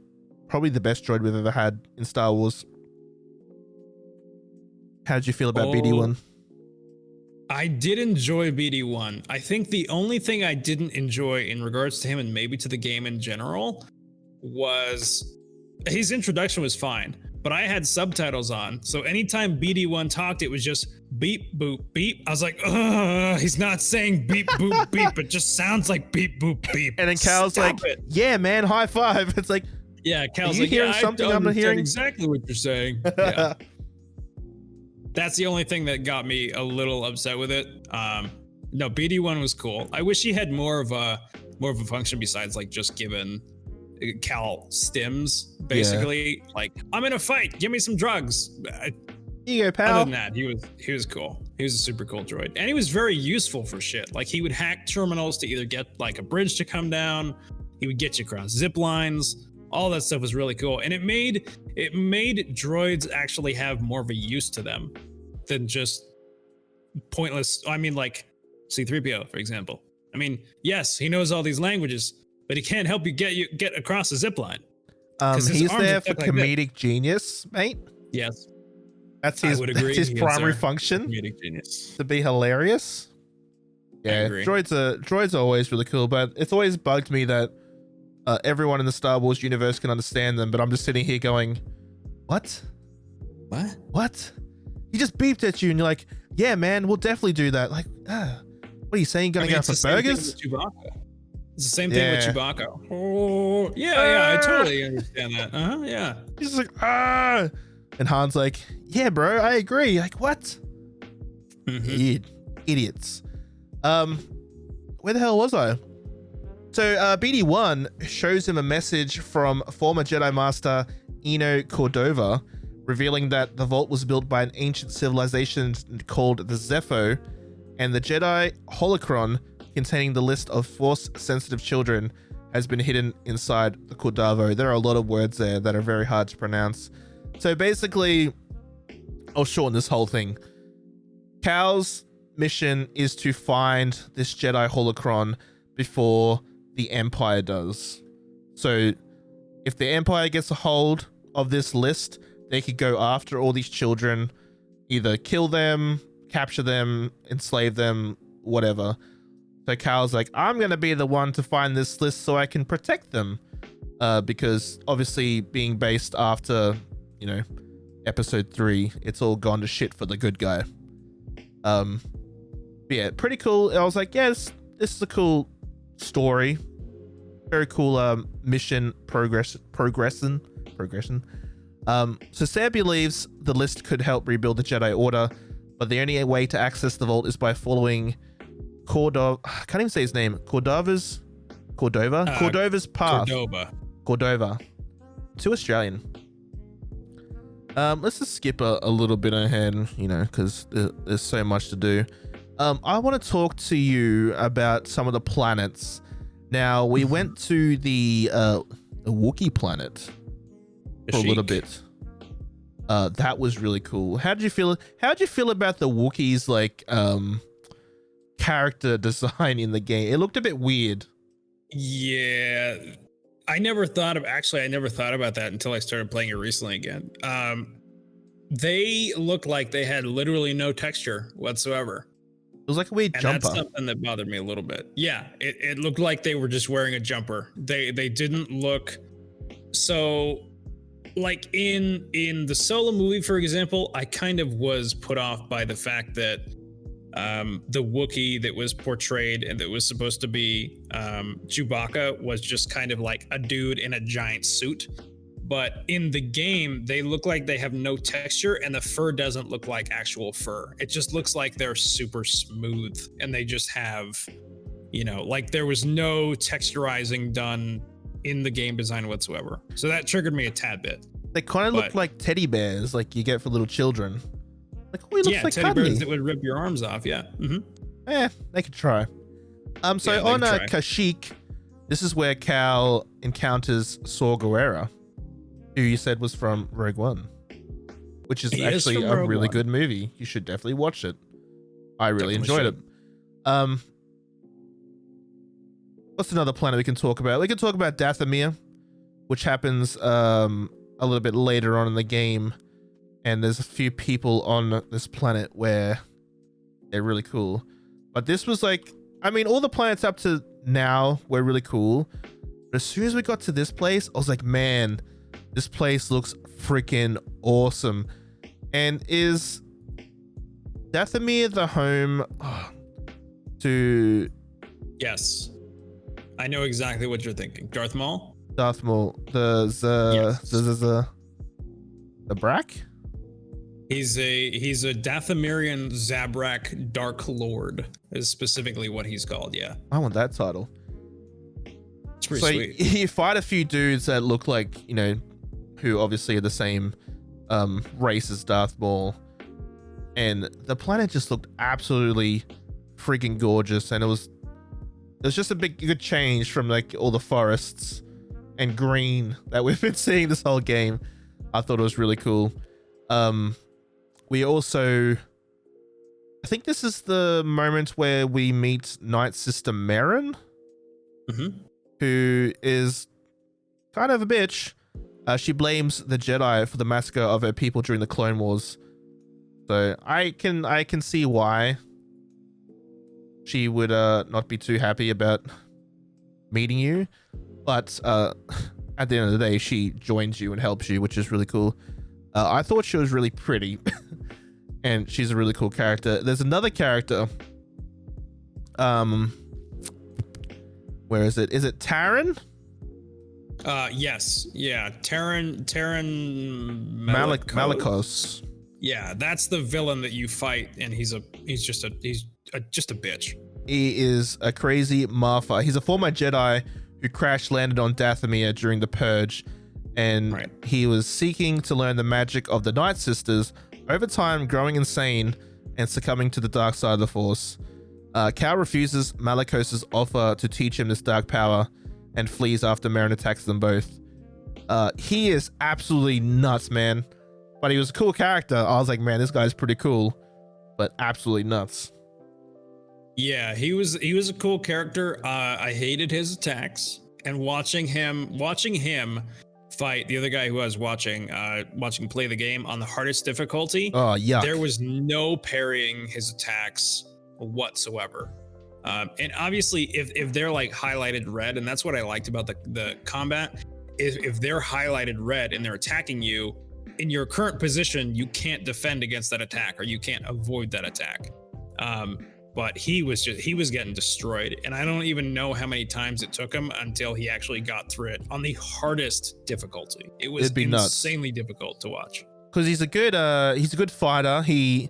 the best droid we've ever had in Star Wars. How did you feel about BD-1? I did enjoy BD-1. I think the only thing I didn't enjoy in regards to him and maybe to the game in general was his introduction was fine, but I had subtitles on. So anytime BD-1 talked, it was just beep, boop, beep. I was like, ugh, he's not saying beep, boop, beep. It just sounds like beep, boop, beep. And then Cal's like, yeah, man, high five. It's like, yeah, Cal's are you like, hearing yeah, something I I'm not hearing? exactly what you're saying. Yeah. That's the only thing that got me a little upset with it. No, BD-1 was cool. I wish he had more of a function besides like just giving Cal stims, basically. Yeah. Like, I'm in a fight, give me some drugs. Here you go, pal. Other than that, he was cool. He was a super cool droid, and he was very useful for shit. Like, he would hack terminals to either get like a bridge to come down, he would get you across zip lines. All that stuff was really cool, and it made droids actually have more of a use to them than just pointless. I mean, like C-3PO, for example. I mean, yes, he knows all these languages, but he can't help you get across the zip line. He's there for comedic genius, mate. Yes, that's his primary function. Comedic genius, to be hilarious. Yeah, droids are always really cool, but it's always bugged me that everyone in the Star Wars universe can understand them, but I'm just sitting here going, what? He just beeped at you and you're like, yeah, man, we'll definitely do that. Like, what are you saying? You're gonna go for burgers? It's the same thing with Chewbacca. Oh, yeah, I totally understand that. Yeah. He's like, ah, and Han's like, yeah, bro, I agree. Like, what? Idiots. Where the hell was I? So BD1 shows him a message from former Jedi Master Eno Cordova, revealing that the vault was built by an ancient civilization called the Zepho, and the Jedi holocron containing the list of Force-sensitive children has been hidden inside the Cordavo. There are a lot of words there that are very hard to pronounce. So basically, I'll shorten this whole thing. Cal's mission is to find this Jedi holocron before the Empire does. So if the Empire gets a hold of this list, they could go after all these children, either kill them, capture them, enslave them, whatever. So Cal's like, I'm going to be the one to find this list so I can protect them. Because obviously being based after, you know, episode 3, it's all gone to shit for the good guy. Yeah, pretty cool. I was like, yes, this is a cool story. Very cool mission progression. So Sam believes the list could help rebuild the Jedi Order, but the only way to access the vault is by following I can't even say his name. Cordova's path. Cordova. Too Australian. Let's just skip a little bit ahead, you know, because there's so much to do. I want to talk to you about some of the planets. Now, we went to the Wookiee planet for a little bit. That was really cool. How'd you feel about the Wookiees, like, character design in the game? It looked a bit weird. Yeah. I never thought about that until I started playing it recently again. They looked like they had literally no texture whatsoever. It was like a weird jumper. That's something that bothered me a little bit. Yeah, it looked like they were just wearing a jumper. They didn't look so, like in the Solo movie, for example. I kind of was put off by the fact that the Wookiee that was portrayed and that was supposed to be Chewbacca was just kind of like a dude in a giant suit. But in the game, they look like they have no texture, and the fur doesn't look like actual fur. It just looks like they're super smooth, and they just have, you know, like there was no texturizing done in the game design whatsoever. So that triggered me a tad bit. They kind of look like teddy bears, like you get for little children. Like, oh, he looks like teddy cuddly. bears that would rip your arms off. Yeah. They could try. So on Kashyyyk, this is where Cal encounters Saw Gerrera, who you said was from Rogue One, which is actually a really good movie. You should definitely watch it. I really enjoyed it. What's another planet we can talk about? We can talk about Dathomir, which happens a little bit later on in the game, and there's a few people on this planet where they're really cool. But this was like, I mean, all the planets up to now were really cool, but as soon as we got to this place, I was like, man, this place looks freaking awesome. And is Dathomir the home to... Yes. I know exactly what you're thinking. Darth Maul? Darth Maul. The Brak? He's a Dathomirian Zabrak Dark Lord is specifically what he's called. Yeah. I want that title. It's pretty sweet. You fight a few dudes that look like, you know, who obviously are the same race as Darth Maul, and the planet just looked absolutely freaking gorgeous, and it was just a good change from like all the forests and green that we've been seeing this whole game. I thought it was really cool. We also, I think this is the moment where we meet Night Sister Merrin, who is kind of a bitch. She blames the Jedi for the massacre of her people during the Clone Wars. So I can see why she would not be too happy about meeting you. But at the end of the day, she joins you and helps you, which is really cool. I thought she was really pretty. And she's a really cool character. There's another character. where is it? Is it Taran? Yes. Yeah. Taran Malicos. Yeah, that's the villain that you fight, and he's just a bitch. He is a crazy Marfa. He's a former Jedi who crash landed on Dathomir during the Purge, and he was seeking to learn the magic of the Night Sisters, over time growing insane and succumbing to the dark side of the Force. Cal refuses Malicos' offer to teach him this dark power and flees after Merrin attacks them both. He is absolutely nuts, man. But he was a cool character. I was like, man, this guy's pretty cool, but absolutely nuts. Yeah, he was a cool character. I hated his attacks, and watching him fight the other guy who I was watching play the game on the hardest difficulty. Oh, yeah. There was no parrying his attacks whatsoever. And obviously, if they're like highlighted red, and that's what I liked about the combat, if they're highlighted red and they're attacking you in your current position, you can't defend against that attack, or you can't avoid that attack. But he was getting destroyed, and I don't even know how many times it took him until he actually got through it on the hardest difficulty. It was insanely difficult to watch. Because he's a good fighter. He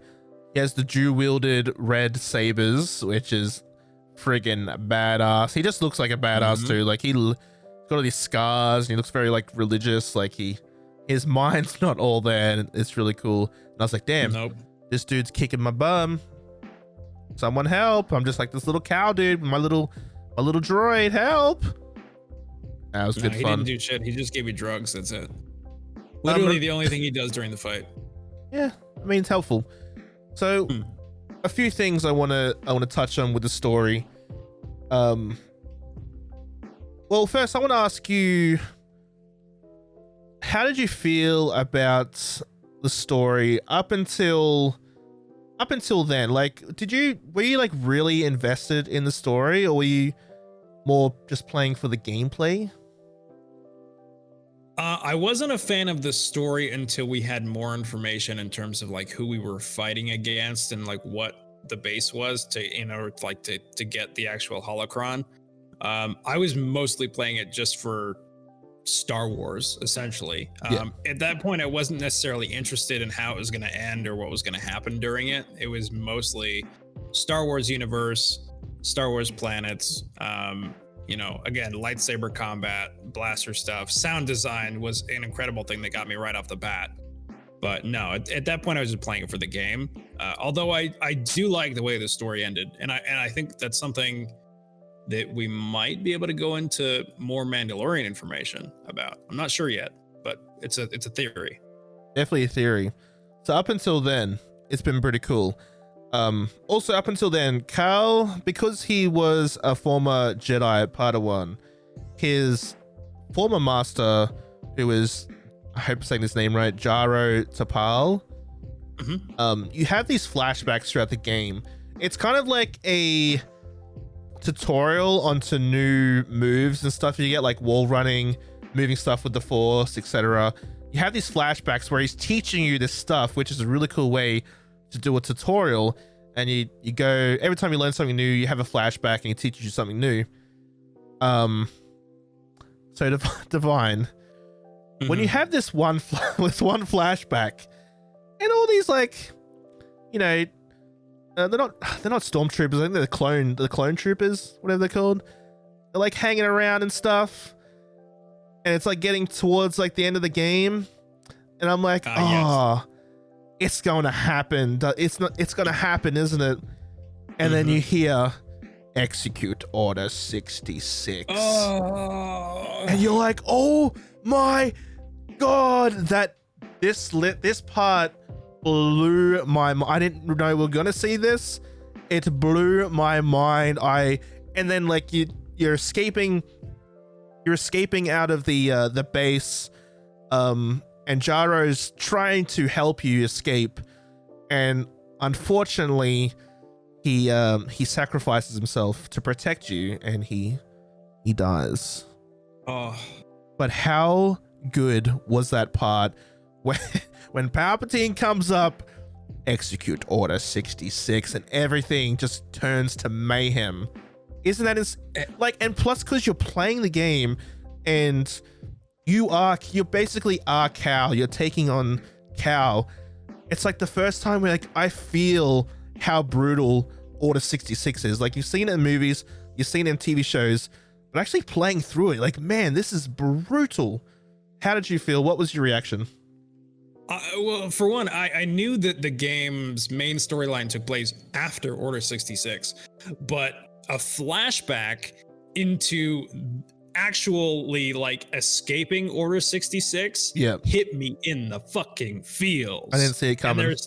has the dual-wielded red sabers, which is friggin' badass. He just looks like a badass too. Like he's got all these scars, and he looks very like religious. Like his mind's not all there, and it's really cool. And I was like, damn, this dude's kicking my bum. Someone help. I'm just like this little cow dude with my little droid. Help. That was good fun. He didn't do shit. He just gave you drugs. That's it. Literally the only thing he does during the fight. Yeah, I mean, it's helpful. So a few things I want to touch on with the story. Well, first I want to ask you, how did you feel about the story up until then? Like, were you like really invested in the story, or were you more just playing for the gameplay? I wasn't a fan of the story until we had more information in terms of like who we were fighting against and like what the base was to get the actual holocron. I was mostly playing it just for Star Wars, essentially. At that point, I wasn't necessarily interested in how it was going to end or what was going to happen during it. It was mostly Star Wars universe, Star Wars planets, again, lightsaber combat, blaster stuff. Sound design was an incredible thing that got me right off the bat. But no, at that point, I was just playing it for the game. Although I do like the way the story ended, and I think that's something that we might be able to go into more Mandalorian information about. I'm not sure yet, but it's a theory. Definitely a theory. So up until then, it's been pretty cool. Also up until then, Cal, because he was a former Jedi Padawan, his former master, who is, I hope I'm saying this name right, Jaro Tapal, you have these flashbacks throughout the game. It's kind of like a tutorial onto new moves and stuff. You get like wall running, moving stuff with the Force, etc. You have these flashbacks where he's teaching you this stuff, which is a really cool way to do a tutorial. And you go, every time you learn something new, you have a flashback and he teaches you something new. So Divine, when you have this one flashback and all these like, they're not stormtroopers. I think they're the clone troopers, whatever they're called. They're like hanging around and stuff, and it's like getting towards like the end of the game, and I'm like, it's going to happen. It's going to happen, isn't it? And then you hear execute order 66, and you're like, oh my god, this part blew my mind. I didn't know we were gonna see this. It blew my mind. And then like you're escaping out of the base, and Jaro's trying to help you escape, and unfortunately he sacrifices himself to protect you, and he dies. But how good was that part when Palpatine comes up, execute order 66, and everything just turns to mayhem? Isn't that like, and plus because you're playing the game and you're basically Cal, you're taking on Cal. It's like the first time where like I feel how brutal Order 66 is. Like, you've seen it in movies, you've seen it in TV shows, but actually playing through it, like, man, this is brutal. How did you feel? What was your reaction? Well, for one, I knew that the game's main storyline took place after Order 66, but a flashback into actually like escaping Order 66 hit me in the fucking feels. I didn't see it coming. And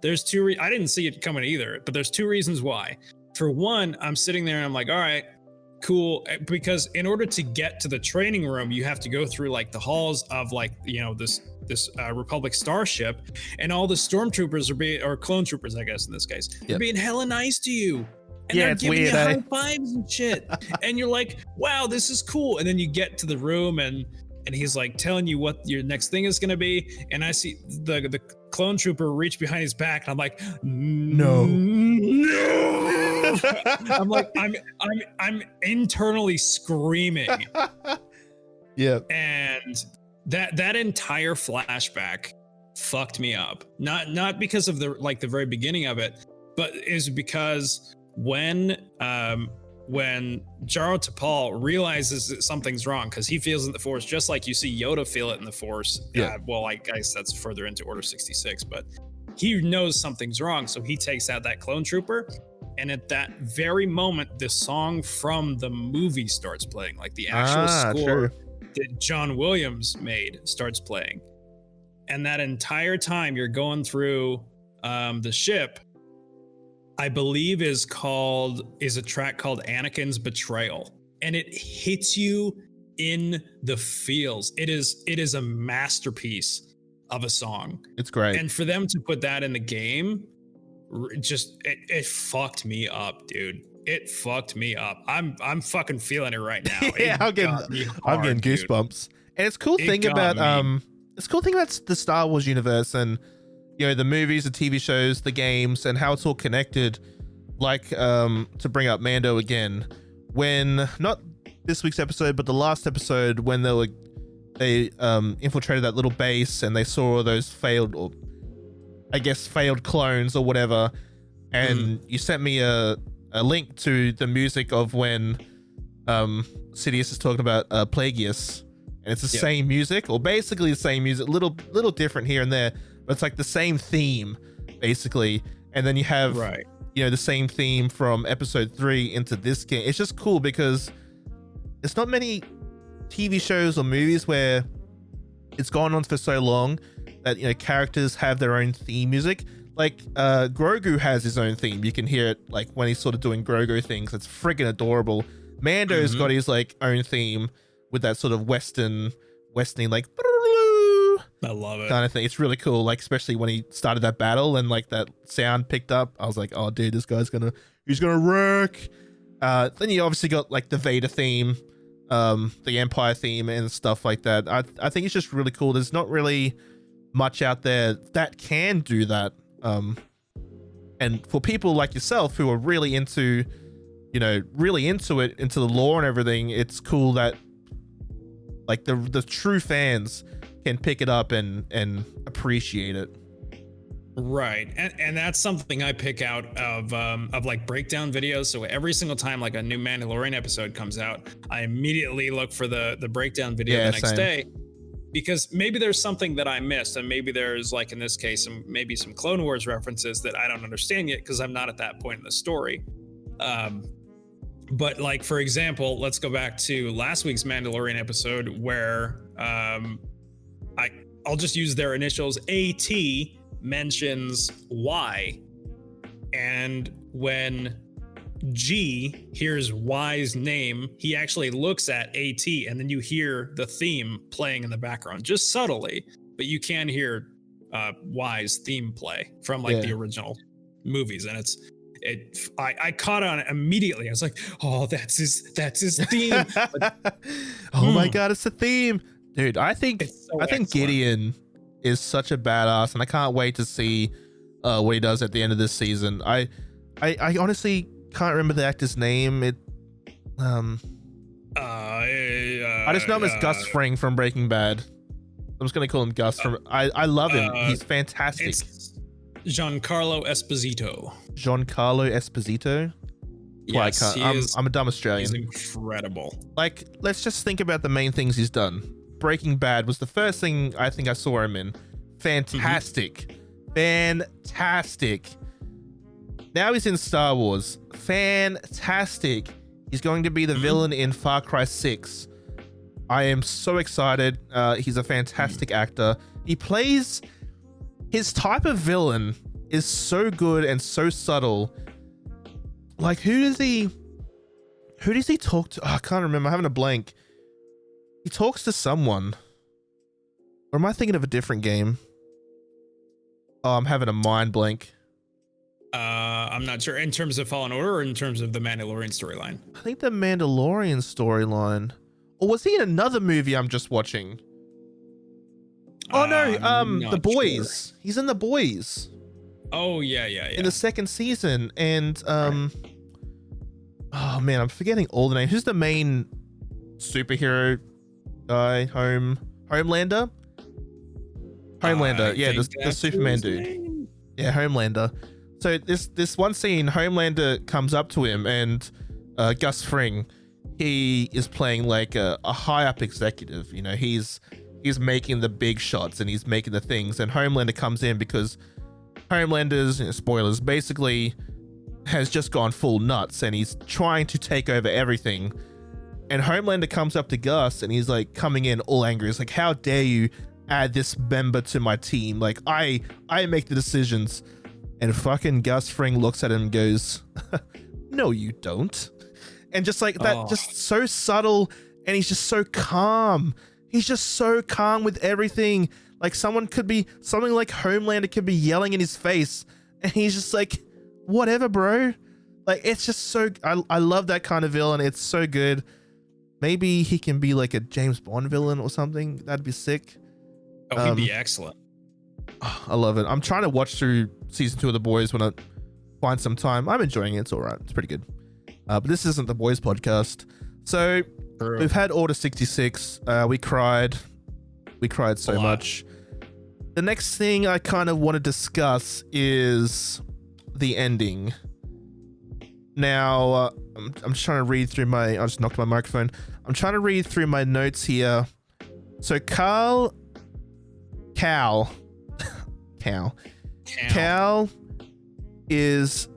there's two I didn't see it coming either, but there's two reasons why. For one, I'm sitting there and I'm like, all right, cool, because in order to get to the training room, you have to go through like the halls of like, you know, this Republic starship, and all the stormtroopers or clone troopers, I guess in this case, they're being hella nice to you. And they're giving weird, you high fives and shit. And you're like, wow, this is cool. And then you get to the room and he's like telling you what your next thing is gonna be. And I see the clone trooper reach behind his back, and I'm like, no. I'm like, I'm internally screaming. Yeah. And that entire flashback fucked me up. Not because of the very beginning of it, but is because when Jaro Tapal realizes that something's wrong, because he feels in the Force just like you see Yoda feel it in the Force. Well, I guess that's further into Order 66, but he knows something's wrong, so he takes out that clone trooper. And at that very moment, the song from the movie starts playing, like the actual score that John Williams made starts playing. And that entire time you're going through the ship, I believe is a track called Anakin's Betrayal. And it hits you in the feels. It is a masterpiece of a song. It's great. And for them to put that in the game, it fucked me up, dude. It fucked me up. I'm fucking feeling it right now. Yeah, I'm getting goosebumps. And it's cool thing about the Star Wars universe, and you know, the movies, the TV shows, the games, and how it's all connected. Like, to bring up Mando again, when not this week's episode, but the last episode, when they infiltrated that little base and they saw all those failed clones or whatever, and you sent me a link to the music of when Sidious is talking about Plagueis, and it's the same music, or basically the same music, little different here and there, but it's like the same theme basically. And then you have you know, the same theme from episode 3 into this game. It's just cool because there's not many TV shows or movies where it's gone on for so long that, you know, characters have their own theme music. Like Grogu has his own theme. You can hear it like when he's sort of doing Grogu things. It's freaking adorable. Mando's got his like own theme with that sort of western like I love it kind of thing. It's really cool, like especially when he started that battle and like that sound picked up. I was like, oh dude, this guy's he's gonna wreck. Then you obviously got like the Vader theme, the Empire theme and stuff like that. I think it's just really cool. There's not really much out there that can do that. And for people like yourself who are really into, you know, really into it, into the lore and everything, it's cool that like the true fans can pick it up and appreciate it. Right. And that's something I pick out of like breakdown videos. So every single time like a new Mandalorian episode comes out, I immediately look for the breakdown video the next day, because maybe there's something that I missed, and maybe there's, like in this case, maybe some Clone Wars references that I don't understand yet because I'm not at that point in the story. But like, for example, let's go back to last week's Mandalorian episode where I'll just use their initials. AT mentions Y, and when G hears Y's name, he actually looks at AT, and then you hear the theme playing in the background, just subtly, but you can hear Y's theme play from like the original movies, and I caught on it immediately. I was like, oh, that's his theme. But, oh my god, it's the theme, dude. I think Gideon is such a badass, and I can't wait to see what he does at the end of this season. I honestly can't remember the actor's name. I just know him as Gus Fring from Breaking Bad. I'm just gonna call him Gus. I love him. He's fantastic. It's Giancarlo Esposito. Giancarlo Esposito. Yes, I'm a dumb Australian. He's incredible. Like, let's just think about the main things he's done. Breaking Bad was the first thing I think I saw him in. Fantastic. Fantastic. Now he's in Star Wars. Fantastic. He's going to be the villain in Far Cry 6. I am so excited. He's a fantastic actor. He plays... His type of villain is so good and so subtle. Like, who does he talk to? Oh, I can't remember. I'm having a blank. He talks to someone. Or am I thinking of a different game? Oh, I'm having a mind blank. I'm not sure. In terms of Fallen Order or in terms of the Mandalorian storyline? I think the Mandalorian storyline. Or was he in another movie I'm just watching? Oh no, The Boys. Sure. He's in The Boys. Oh yeah. In the second season, and oh man, I'm forgetting all the names. Who's the main superhero guy? Homelander. Yeah, the Superman dude. Name? Yeah, Homelander. So this one scene, Homelander comes up to him, and Gus Fring, he is playing like a high up executive. You know, he's making the big shots and he's making the things, and Homelander comes in because Homelander's, spoilers, basically has just gone full nuts and he's trying to take over everything. And Homelander comes up to Gus and he's like coming in all angry. He's like, how dare you add this member to my team? Like, I make the decisions. And fucking Gus Fring looks at him and goes, no, you don't. And just like that, just so subtle, and he's just so calm. He's just so calm with everything. Like, something like Homelander could be yelling in his face, and he's just like, whatever, bro. Like, it's just so, I love that kind of villain. It's so good. Maybe he can be like a James Bond villain or something. That'd be sick. Oh, he'd be excellent. I love it. I'm trying to watch through season 2 of The Boys when I find some time. I'm enjoying it. It's all right. It's pretty good. But this isn't The Boys podcast. So we've had Order 66. We cried so much. The next thing I kind of want to discuss is the ending. Now, I'm trying to read through I just knocked my microphone. I'm trying to read through my notes here. So Cal is,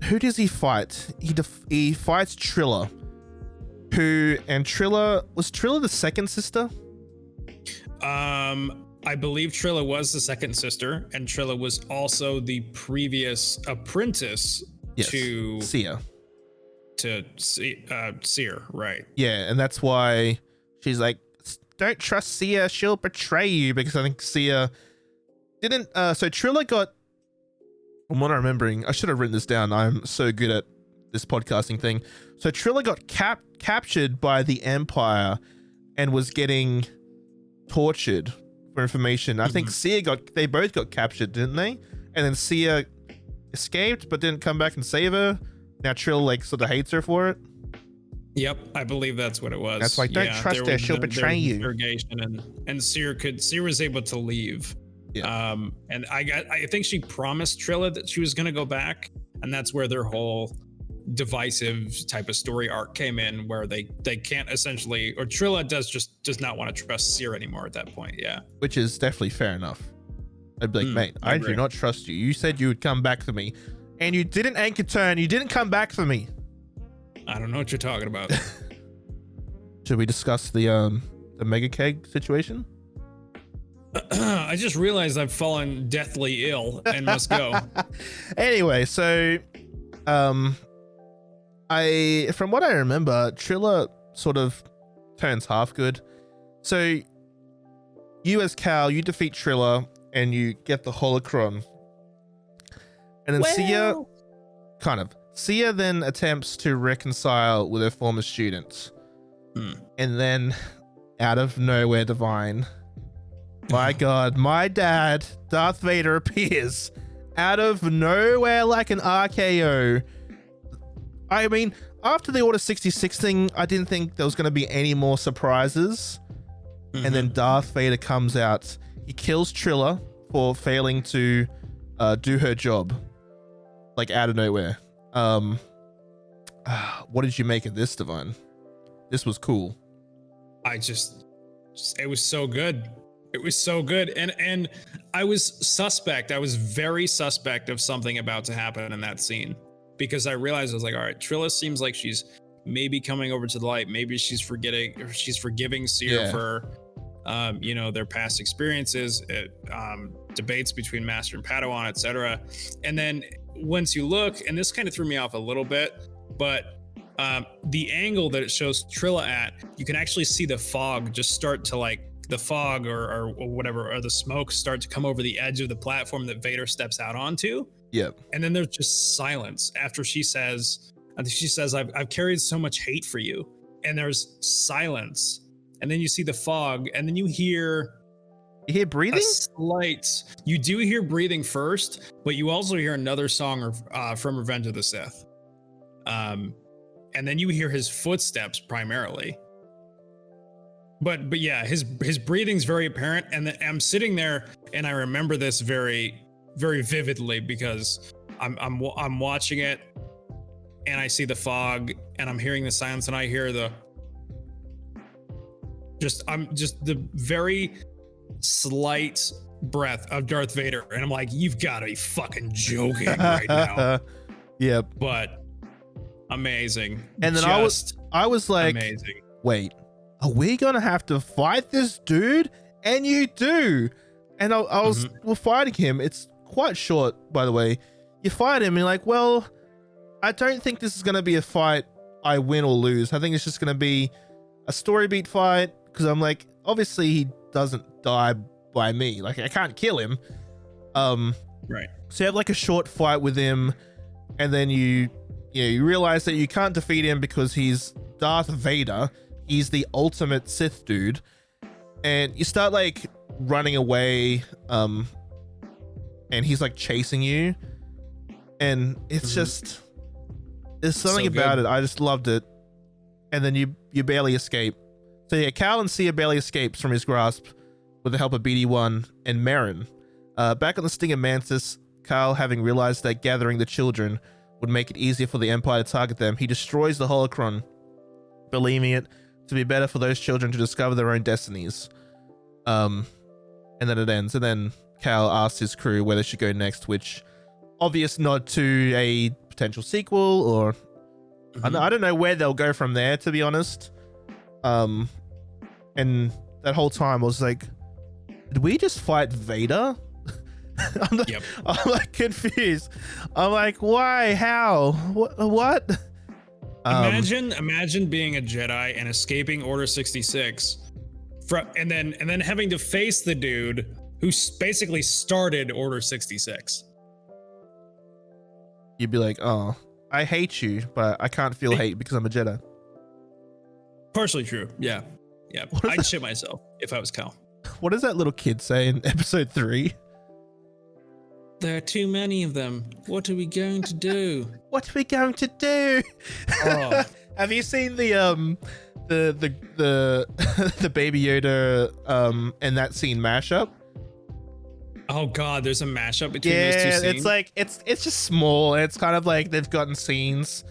who does he fight? He fights Trilla. Was Trilla the second sister? I believe Trilla was the second sister, and Trilla was also the previous apprentice to Seer. Seer, right? Yeah, and that's why she's like, don't trust Seer, she'll betray you, because I think Seer didn't. So Trilla got, from what I'm remembering, I should have written this down. I'm so good at this podcasting thing. So Trilla got captured by the Empire and was getting tortured for information. I think Seer they both got captured, didn't they? And then Seer escaped but didn't come back and save her. Now Trilla like sort of hates her for it. Yep, I believe that's what it was. That's like, don't trust her, she'll betray you. Interrogation, and Seer was able to leave. Yeah. And I think she promised Trilla that she was going to go back, and that's where their whole divisive type of story arc came in, where they can't essentially, or Trilla does not want to trust Seer anymore at that point. Yeah, which is definitely fair enough. I'd be like, mate, I do not trust you. You said you would come back for me, and you didn't anchor turn. You didn't come back for me. I don't know what you're talking about. Should we discuss the mega keg situation? I just realized I've fallen deathly ill and must go. Anyway, so from what I remember, Trilla sort of turns half good. So you as Cal, you defeat Trilla and you get the holocron. And then Seer then attempts to reconcile with her former students. And then out of nowhere, Divine, my God, my dad, Darth Vader, appears out of nowhere like an RKO. I mean, after the Order 66 thing, I didn't think there was going to be any more surprises. And then Darth Vader comes out. He kills Trilla for failing to do her job, like out of nowhere. What did you make of this, Divine? This was cool. It was so good. It was so good. And I was suspect. I was very suspect of something about to happen in that scene, because I realized, I was like, all right, Trilla seems like she's maybe coming over to the light. Maybe she's forgiving Seer for, their past experiences, debates between Master and Padawan, etc. And then once you look, and this kind of threw me off a little bit, but the angle that it shows Trilla at, you can actually see the fog just start to, like, the fog or whatever, or the smoke start to come over the edge of the platform that Vader steps out onto. Yep. And then there's just silence after she says, I've carried so much hate for you. And there's silence. And then you see the fog, and then you hear breathing? You do hear breathing first, but you also hear another song from Revenge of the Sith. And then you hear his footsteps primarily. But yeah, his breathing's very apparent, and then I'm sitting there, and I remember this very, very vividly, because I'm watching it, and I see the fog, and I'm hearing the silence, and I hear the very slight breath of Darth Vader, and I'm like, you've got to be fucking joking right now. Yep. But amazing. And then I was like, amazing. Wait, are we gonna have to fight this dude? And you do. And I was we're fighting him. It's quite short, by the way. You fight him, and you're like, well, I don't think this is gonna be a fight I win or lose. I think it's just gonna be a story beat fight, because I'm like, obviously he doesn't die by me. Like, I can't kill him. Right. So you have like a short fight with him, and then you realize that you can't defeat him because he's Darth Vader. He's the ultimate Sith dude, and you start like running away, and he's like chasing you, and it's just, there's something So about good. it. I just loved it. And then you barely escape. So yeah, Cal and Seer barely escapes from his grasp with the help of BD-1 and Merrin. Back on the Stinger Mantis, Cal, having realized that gathering the children would make it easier for the Empire to target them, he destroys the holocron, believing it to be better for those children to discover their own destinies. And then it ends, and then Cal asks his crew where they should go next, which obvious nod to a potential sequel, or I don't know where they'll go from there, to be honest. And that whole time I was like, did we just fight Vader? I'm like confused. I'm like, why? How? What? Imagine being a Jedi and escaping Order 66, and then having to face the dude who basically started Order 66. You'd be like, oh, I hate you, but I can't feel hate because I'm a Jedi. Partially true. Yeah. I'd shit myself if I was Cal. What does that little kid say in episode 3? There are too many of them. What are we going to do? What are we going to do? Oh. Have you seen the Baby Yoda and that scene mashup? Oh God, there's a mashup between those two scenes. It's like it's just small, and it's kind of like they've gotten scenes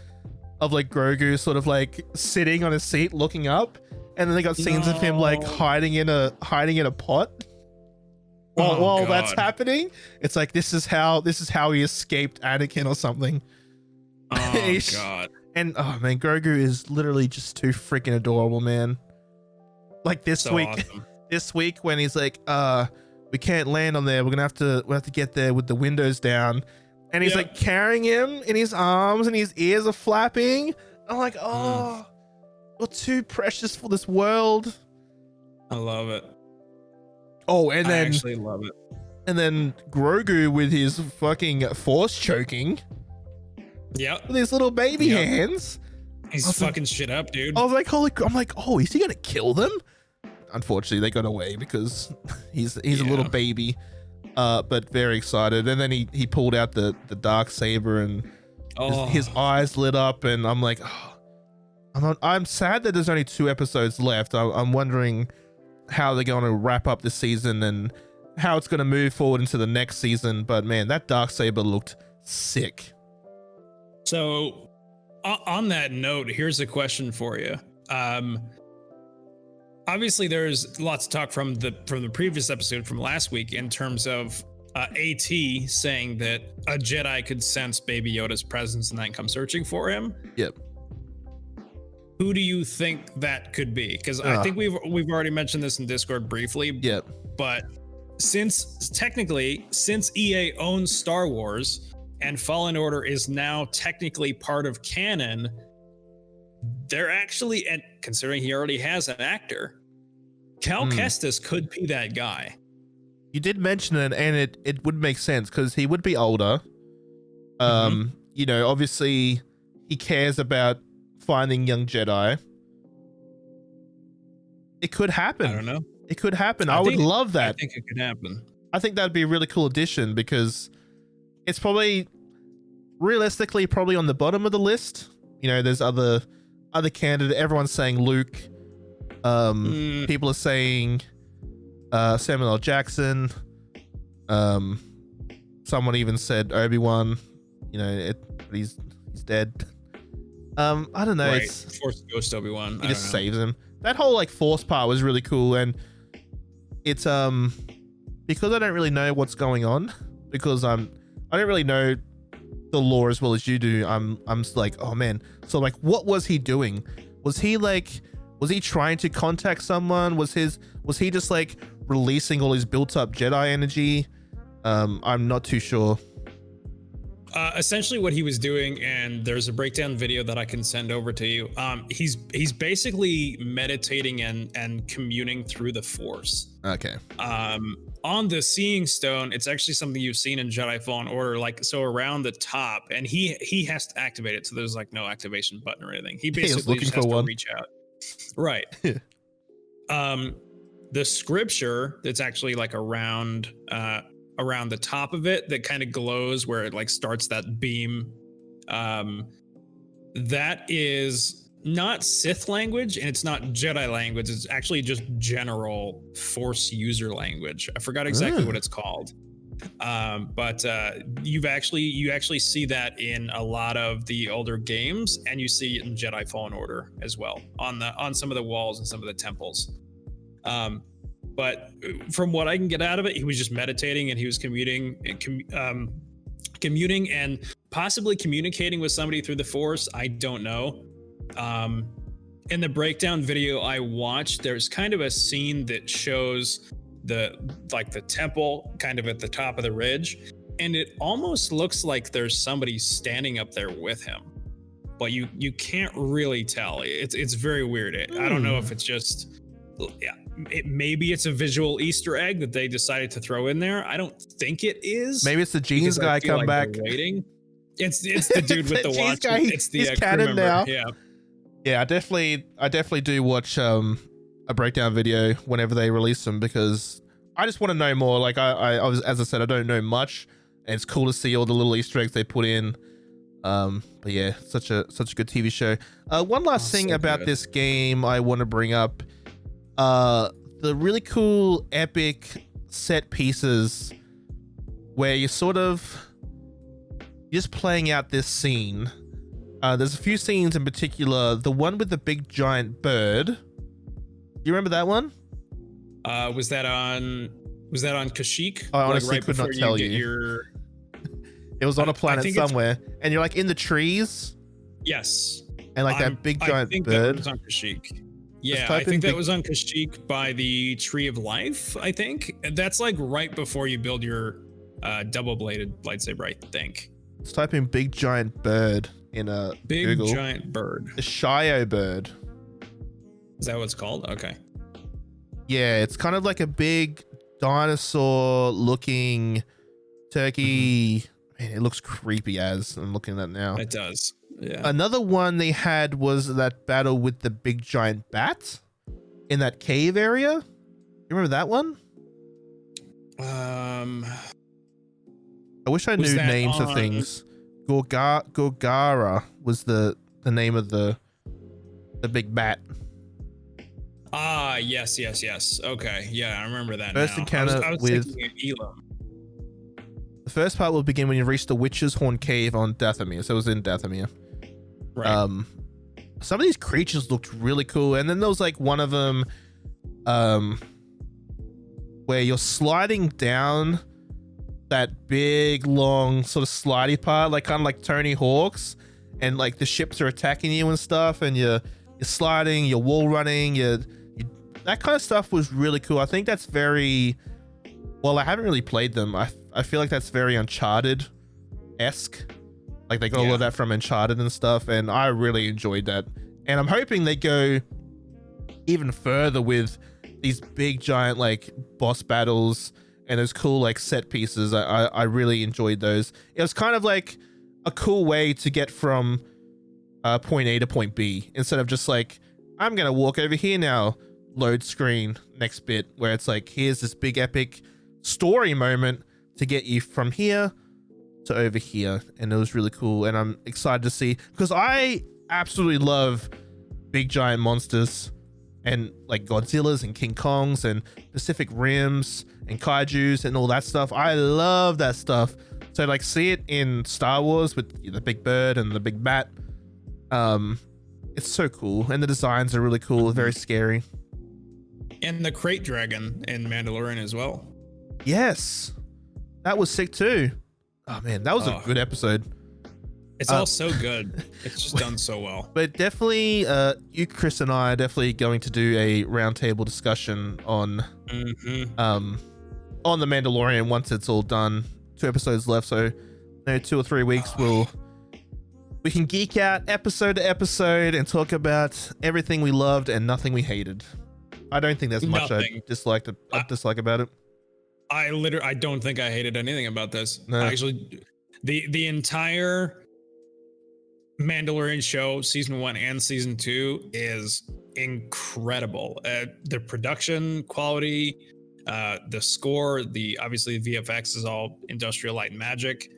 of like Grogu sort of like sitting on a seat looking up, and then they got scenes of him like hiding in a pot. While that's happening, it's like this is how he escaped Anakin or something. Oh God. And oh man, Grogu is literally just too freaking adorable, man. Like this week when he's like, we can't land on there. We'll have to get there with the windows down. And he's like carrying him in his arms, and his ears are flapping. I'm like, oh, you're too precious for this world. I love it. Oh, and then I actually love it. And then Grogu with his fucking force choking. Yep. With his little baby hands. He's fucking shit up, dude. I was like, I'm like, oh, is he gonna kill them? Unfortunately, they got away because he's a little baby. But very excited. And then he pulled out the dark saber, and his eyes lit up, and I'm like, oh, I'm sad that there's only 2 episodes left. I'm wondering how they're going to wrap up this season and how it's going to move forward into the next season. But man, that Darksaber looked sick. So on that note, here's a question for you. Obviously there's lots of talk from the previous episode from last week in terms of AT saying that a Jedi could sense Baby Yoda's presence and then come searching for him. Yep. Who do you think that could be? Because I think we've already mentioned this in Discord briefly. Yep. But since EA owns Star Wars and Fallen Order is now technically part of canon, they're actually, and considering he already has an actor, Cal Kestis could be that guy. You did mention it, and it would make sense because he would be older. You know, obviously he cares about finding young Jedi. It could happen. I don't know. It could happen. I would love that. I think it could happen. I think that'd be a really cool addition because it's probably realistically probably on the bottom of the list. You know, there's other candidate. Everyone's saying Luke. People are saying Samuel L. Jackson. Someone even said Obi-Wan. You know, but he's dead. I don't know. Right. It's Force Ghost Obi-Wan. He just saves him. That whole like Force part was really cool, and it's because I don't really know what's going on, because I don't really know the lore as well as you do. I'm like, oh man. So like, what was he doing? Was he trying to contact someone? Was he just like releasing all his built up Jedi energy? I'm not too sure. Essentially what he was doing, and there's a breakdown video that I can send over to you. He's basically meditating and communing through the Force. Okay. On the Seeing Stone, it's actually something you've seen in Jedi Fallen Order, like so around the top, and he has to activate it. So there's like no activation button or anything. He basically just has to reach out. Right. The scripture that's actually like around the top of it that kind of glows where it like starts that beam, that is not Sith language and it's not Jedi language. It's actually just general Force user language. I forgot exactly what it's called, but you actually see that in a lot of the older games, and you see it in Jedi Fallen Order as well on some of the walls and some of the temples. But from what I can get out of it, he was just meditating and he was commuting and possibly communicating with somebody through the Force. I don't know. In the breakdown video I watched, there's kind of a scene that shows the temple kind of at the top of the ridge, and it almost looks like there's somebody standing up there with him, but you can't really tell. It's very weird. I don't know if it's just, maybe it's a visual Easter egg that they decided to throw in there. I don't think it is. Maybe it's the jeans guy come back. Waiting. It's the dude with the watch. Guy, it's the he's crew member. Now. Yeah. I definitely do watch a breakdown video whenever they release them, because I just want to know more. Like I was, as I said, I don't know much, and it's cool to see all the little Easter eggs they put in. But yeah, such a good TV show. One last thing about this game I want to bring up. The really cool epic set pieces where you're just playing out this scene. There's a few scenes in particular. The one with the big giant bird. Do you remember that one? Was that on Kashyyyk? I honestly could not tell you. It was on a planet somewhere, and you're like in the trees. Yes. And like that big giant bird. That was on Kashyyyk. Yeah, I think that was on Kashyyyk by the Tree of Life, I think. That's like right before you build your double-bladed lightsaber, I think. Let's type in big giant bird in big Google. Giant bird. The Shio bird. Is that what it's called? Okay. Yeah, it's kind of like a big dinosaur-looking turkey. Man, it looks creepy as I'm looking at it now. It does. Yeah. Another one they had was that battle with the big giant bat in that cave area. You remember that one? I wish I knew names of things. Gorgara was the name of the the big bat. Ah, yes. Okay, yeah, I remember that. First now. encounter I was with thinking of Elam. the first part will begin when you reach the Witch's Horn Cave on Dathomir. So it was in Dathomir. Right. Some of these creatures looked really cool, and then there was like one of them, where you're sliding down that big long sort of slidey part, like kind of like Tony Hawk's, and like the ships are attacking you and stuff, and you're sliding, you're wall running, that kind of stuff was really cool. I think that's very, well, I haven't really played them. I feel like that's very Uncharted-esque. Like they got all of that from Uncharted and stuff, and I really enjoyed that. And I'm hoping they go even further with these big giant like boss battles and those cool like set pieces. I really enjoyed those. It was kind of like a cool way to get from point A to point B, instead of just like, I'm gonna walk over here now, load screen, next bit, where it's like, here's this big epic story moment to get you from here to over here. And it was really cool, and I'm excited to see, because I absolutely love big giant monsters and like Godzillas and King Kongs and Pacific Rims and kaijus and all that stuff. I love that stuff. So like, see it in Star Wars with the big bird and the big bat. It's so cool, and the designs are really cool, very scary. And the crate dragon in Mandalorian as well. Yes, that was sick too. Oh man, that was a good episode. It's all so good. It's just done so well. But definitely, you, Chris, and I are definitely going to do a roundtable discussion on on the Mandalorian once it's all done. 2 episodes left, so 2 or 3 weeks we can geek out episode to episode and talk about everything we loved and nothing we hated. I don't think there's much I dislike about it. I don't think I hated anything about this. No. Actually, the entire Mandalorian show, season 1 and season 2, is incredible. The production quality, the score, obviously VFX is all Industrial Light and Magic.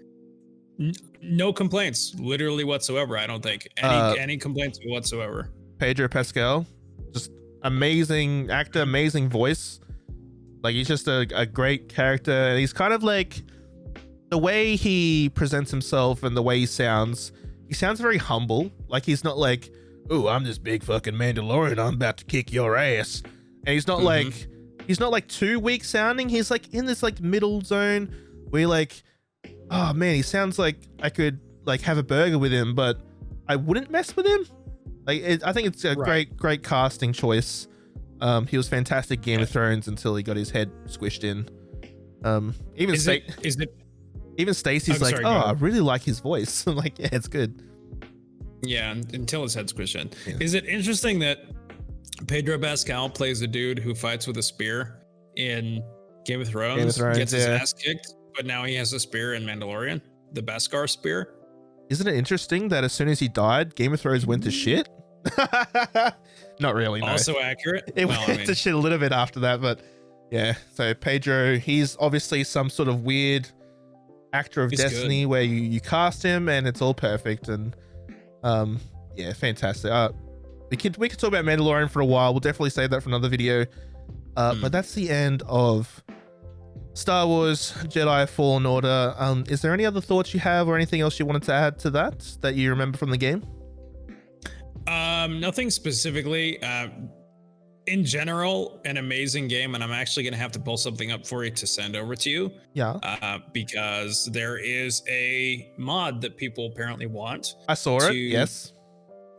No complaints, literally whatsoever. I don't think any complaints whatsoever. Pedro Pascal, just amazing actor, amazing voice. Like, he's just a great character, and he's kind of like, the way he presents himself and the way he sounds very humble. Like, he's not like, oh, I'm this big fucking Mandalorian, I'm about to kick your ass. And he's not like too weak sounding. He's like in this like middle zone where you're like, oh man, he sounds like I could like have a burger with him, but I wouldn't mess with him. Like, I think it's a great casting choice. He was fantastic Game of Thrones until he got his head squished in. Even Stacey's like, I really like his voice. I'm like, yeah, it's good. Yeah, until his head squished in. Yeah. Is it interesting that Pedro Pascal plays a dude who fights with a spear in Game of Thrones gets his ass kicked, but now he has a spear in Mandalorian, the Beskar spear? Isn't it interesting that as soon as he died, Game of Thrones went to shit? Not really, no. Also accurate. It went to shit a little bit after that, but yeah. So Pedro, he's obviously some sort of weird actor of destiny where you cast him and it's all perfect. And yeah, fantastic. We could talk about Mandalorian for a while. We'll definitely save that for another video. But that's the end of Star Wars Jedi Fallen Order. Is there any other thoughts you have or anything else you wanted to add to that you remember from the game? Nothing specifically. In general, an amazing game, and I'm actually going to have to pull something up for you to send over to you. Yeah. Because there is a mod that people apparently want. I saw it. Yes.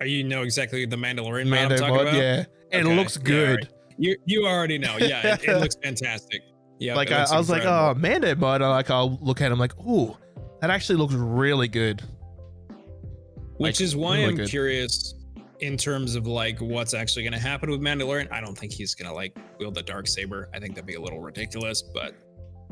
You know exactly the Mandalorian mod I'm talking about? Yeah. And it looks good. Yeah, you already know. Yeah, it looks fantastic. Yeah. Like I was like, oh, Mando mod. I'll look at him like, ooh, that actually looks really good. Which is why I'm curious in terms of like what's actually going to happen with Mandalorian. I don't think he's going to like wield the Darksaber. I think that'd be a little ridiculous, but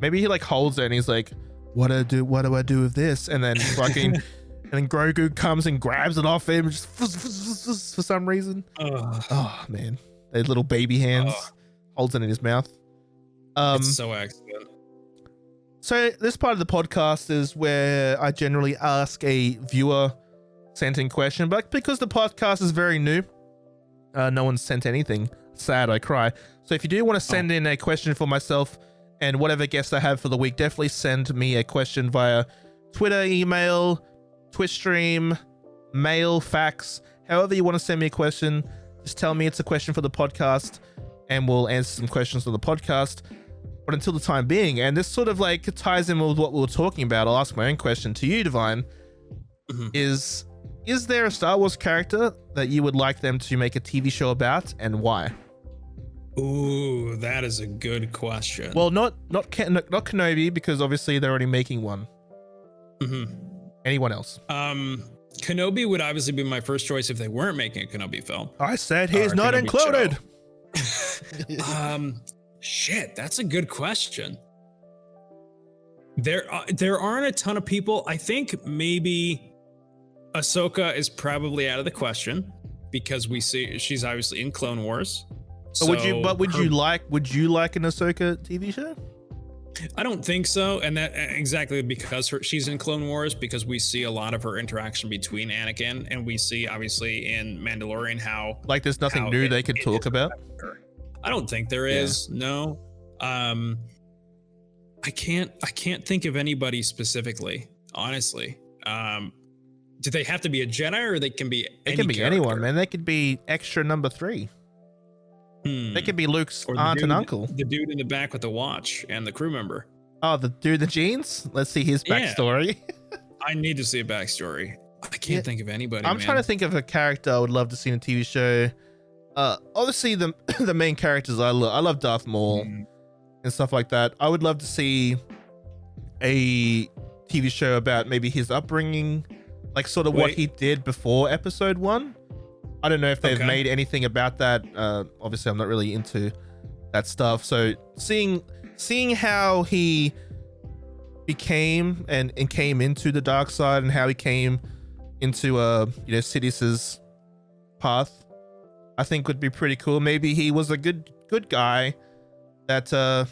maybe he like holds it and he's like, what do I do with this? And then fucking and then Grogu comes and grabs it off him just for some reason. Oh man, those little baby hands, holds it in his mouth. It's so excellent. So this part of the podcast is where I generally ask a viewer sent in question, but because the podcast is very new, No one sent anything. Sad, I cry. So if you do want to send in a question for myself and whatever guest I have for the week, definitely send me a question via Twitter, email, Twitch stream, mail, fax, however you want to send me a question. Just tell me it's a question for the podcast and we'll answer some questions on the podcast. But until the time being, and this sort of like ties in with what we were talking about, I'll ask my own question to you, Divine. Is there a Star Wars character that you would like them to make a TV show about, and why? Ooh, that is a good question. Well, not Kenobi, because obviously they're already making one. Anyone else? Kenobi would obviously be my first choice if they weren't making a Kenobi film. I said he's not included. Shit, that's a good question. There aren't a ton of people. I think maybe Ahsoka is probably out of the question because we see she's obviously in Clone Wars. Would you like an Ahsoka TV show? I don't think so, and that exactly because she's in Clone Wars, because we see a lot of her interaction between Anakin, and we see obviously in Mandalorian how like there's nothing new they could talk about. I don't think there is. No, I can't think of anybody specifically, honestly. Do they have to be a Jedi, or they can be? They can be anyone, man. They could be extra number 3. They could be Luke's aunt and uncle. The dude in the back with the watch and the crew member. Oh, the dude, the jeans? Let's see his backstory. Yeah. I need to see a backstory. I can't think of anybody. I'm trying to think of a character I would love to see in a TV show. Obviously the main characters I love Darth Maul and stuff like that. I would love to see a TV show about maybe his upbringing, like sort of what he did before episode 1. I don't know if they've made anything about that. Obviously I'm not really into that stuff. So seeing how he became and came into the dark side, and how he came into Sidious's path, I think would be pretty cool. Maybe he was a good guy that kind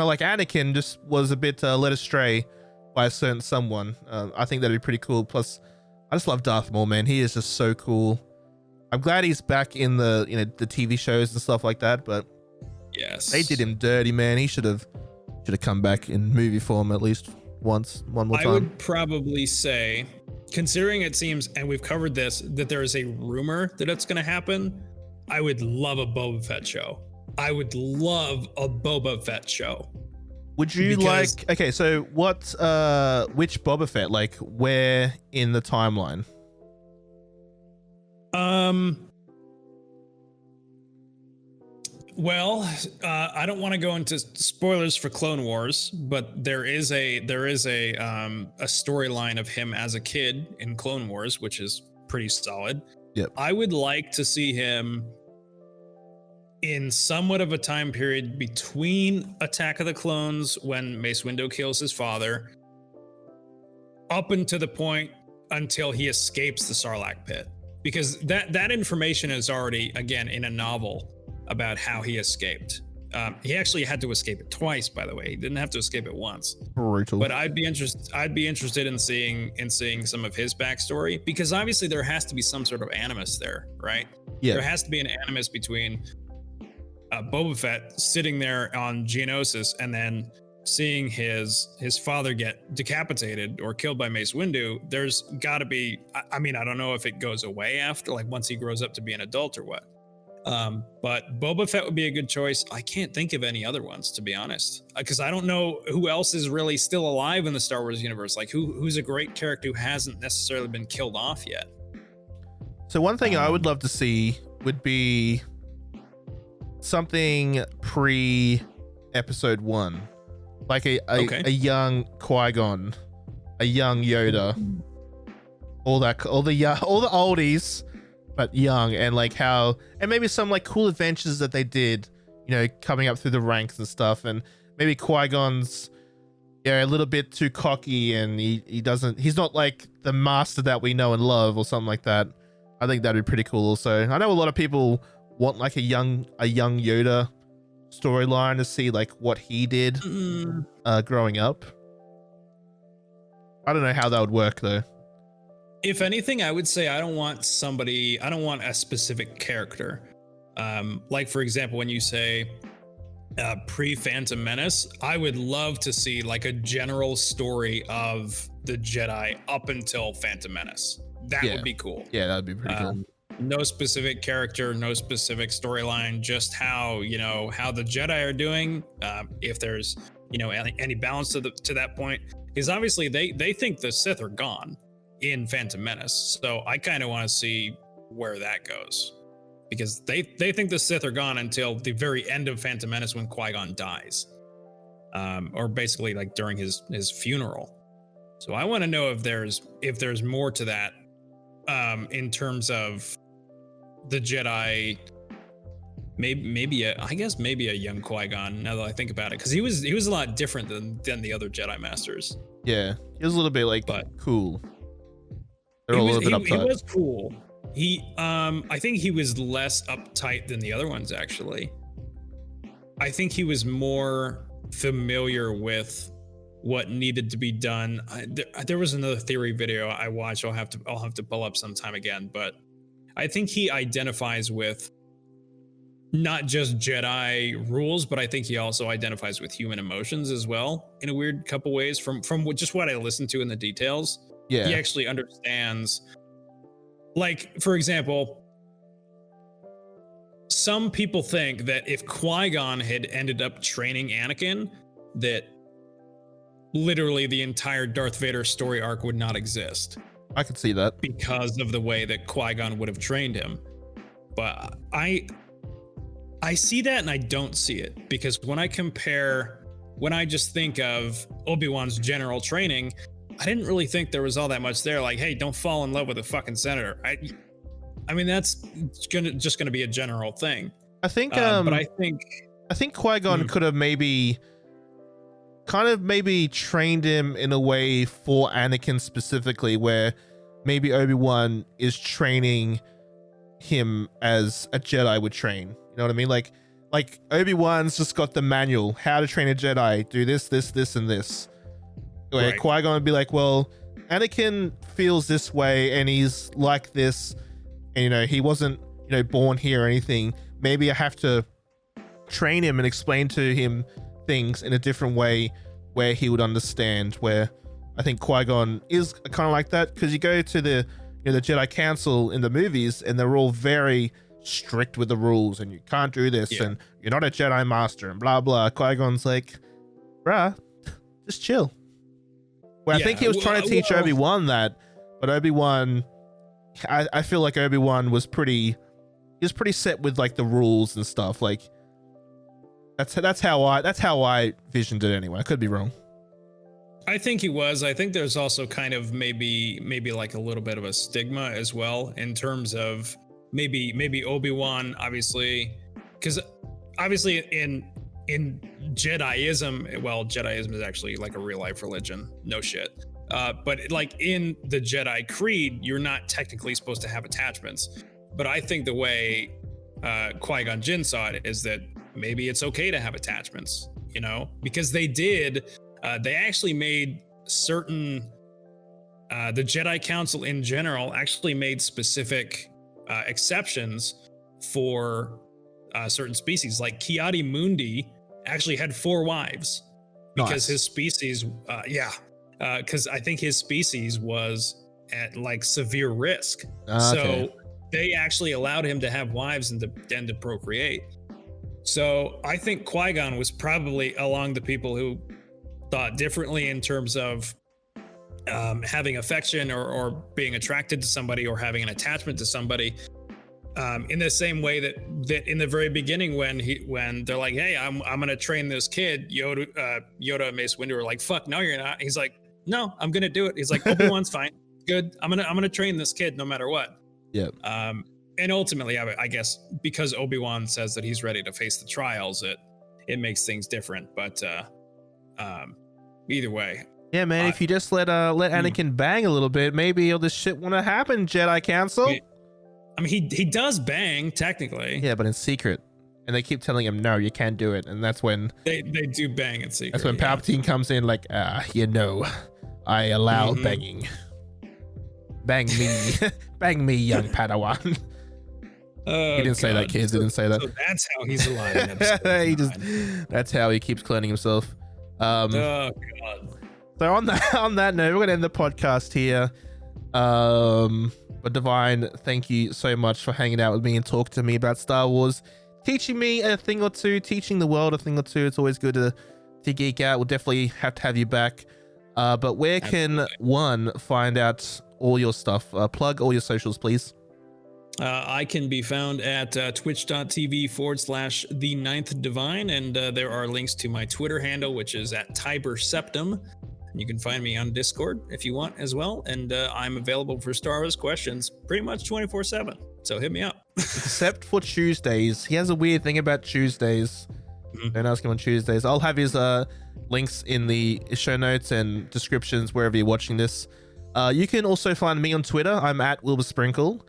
of like Anakin, just was a bit led astray by a certain someone. I think that'd be pretty cool. Plus, I just love Darth Maul, man. He is just so cool. I'm glad he's back in the the TV shows and stuff like that. But yes, they did him dirty, man. He should have come back in movie form at least one more time. I would probably say, considering it seems, and we've covered this, that there is a rumor that it's going to happen, I would love a Boba Fett show. I would love a Boba Fett show. Would you okay, so what, which Boba Fett, like where in the timeline? Well, I don't want to go into spoilers for Clone Wars, but there is a storyline of him as a kid in Clone Wars, which is pretty solid. Yep. I would like to see him in somewhat of a time period between Attack of the Clones, when Mace Windu kills his father, up until the point until he escapes the Sarlacc pit, because that information is already, again, in a novel about how he escaped. He actually had to escape it twice, by the way. He didn't have to escape it once. Brutal. But I'd be interested in seeing some of his backstory, because obviously there has to be some sort of animus there, right? Yeah. There has to be an animus between Boba Fett sitting there on Geonosis and then seeing his father get decapitated or killed by Mace Windu. There's got to be. I mean, I don't know if it goes away after, like once he grows up to be an adult or what. But Boba Fett would be a good choice. I can't think of any other ones, to be honest, because I don't know who else is really still alive in the Star Wars universe. Like who's a great character who hasn't necessarily been killed off yet. So one thing I would love to see would be something pre episode 1, like a young Qui-Gon, a young Yoda, all the oldies, but young, and like how, and maybe some like cool adventures that they did, coming up through the ranks and stuff. And maybe Qui-Gon's a little bit too cocky, and he's not like the master that we know and love, or something like that. I think that'd be pretty cool. Also, I know a lot of people want like a young Yoda storyline to see like what he did growing up. I don't know how that would work though. If anything, I would say I don't want a specific character. Like for example, when you say pre-Phantom Menace, I would love to see like a general story of the Jedi up until Phantom Menace. That would be cool. Yeah, that'd be pretty cool. No specific character, no specific storyline, just how the Jedi are doing. If there's any balance to that point, because obviously they think the Sith are gone in Phantom Menace, so I kind of want to see where that goes, because they think the Sith are gone until the very end of Phantom Menace when Qui-Gon dies, or basically like during his funeral. So I want to know if there's more to that, in terms of the Jedi. Maybe a young Qui-Gon, now that I think about it, because he was a lot different than the other Jedi Masters. Yeah, he was a little bit like cool. They're a little bit uptight. He was cool. I think he was less uptight than the other ones, actually. I think he was more familiar with what needed to be done. There was another theory video I watched. I'll have to pull up sometime again, but I think he identifies with not just Jedi rules, but I think he also identifies with human emotions as well, in a weird couple ways. From just what I listened to in the details, he actually understands. Like, for example, some people think that if Qui-Gon had ended up training Anakin, that literally the entire Darth Vader story arc would not exist. I could see that, because of the way that Qui-Gon would have trained him. But I see that and I don't see it, because when I just think of Obi-Wan's general training, I didn't really think there was all that much there. Like, hey, don't fall in love with a fucking senator. I mean, that's just gonna be a general thing. I think, but I think Qui-Gon could have maybe trained him in a way for Anakin specifically, where maybe Obi-Wan is training him as a Jedi would train. You know what I mean? Like Obi-Wan's just got the manual, how to train a Jedi, do this, this, this, and this. Where Qui-Gon would be like, well, Anakin feels this way and he's like this, and he wasn't born here or anything. Maybe I have to train him and explain to him things in a different way where he would understand. Where I think Qui-Gon is kind of like that, because you go to the the Jedi Council in the movies and they're all very strict with the rules, and you can't do this, and you're not a Jedi Master, and blah blah. Qui-Gon's like, bruh, just chill. Well, I think he was trying to teach Obi-Wan that, but Obi-Wan, I feel like Obi-Wan was pretty set with like the rules and stuff. Like that's how I visioned it anyway. I could be wrong. I think he was. I think there's also kind of maybe like a little bit of a stigma as well, in terms of maybe Obi-Wan, obviously, because obviously in Jediism, well, Jediism is actually like a real life religion, no shit. But like in the Jedi Creed, you're not technically supposed to have attachments. But I think the way Qui-Gon Jinn saw it is that maybe it's okay to have attachments, because they actually made certain, the Jedi Council in general actually made specific exceptions for certain species. Like Ki-Adi-Mundi actually had 4 wives because his species, because I think his species was at like severe risk. So they actually allowed him to have wives and to procreate. So I think Qui-Gon was probably along the people who thought differently in terms of having affection or being attracted to somebody or having an attachment to somebody. In the same way that in the very beginning, when they're like, hey, I'm gonna train this kid, Yoda and Mace Windu are like, fuck, no, you're not. He's like, no, I'm gonna do it. He's like, Obi-Wan's fine, good. I'm gonna train this kid no matter what. Yeah. And ultimately, I guess because Obi-Wan says that he's ready to face the trials, it makes things different. But either way. Yeah, man. If you just let Anakin bang a little bit, maybe all this shit won't happen, Jedi Council. I mean, he does bang technically. Yeah, but in secret, and they keep telling him, no, you can't do it. And that's when they do bang in secret. That's when Palpatine comes in, like, I allow banging. Bang me, bang me, young Padawan. Oh, He didn't say that, kids. He didn't say that. So that's how he's alive in episode 9. That's how he keeps cloning himself. Oh god. So on that note, we're gonna end the podcast here. But Divine, thank you so much for hanging out with me and talking to me about Star Wars, teaching me a thing or two, teaching the world a thing or two. It's always good to geek out. We'll definitely have to have you back. But where can one find out all your stuff? Plug all your socials, please. I can be found at twitch.tv/the ninth divine, and there are links to my Twitter handle, which is at Tiberseptum. You can find me on Discord if you want as well, and I'm available for Star Wars questions pretty much 24/7. So hit me up. Except for Tuesdays. He has a weird thing about Tuesdays. Don't ask him on Tuesdays. I'll have his links in the show notes and descriptions wherever you're watching this. You can also find me on Twitter. I'm at wilbursprinkle.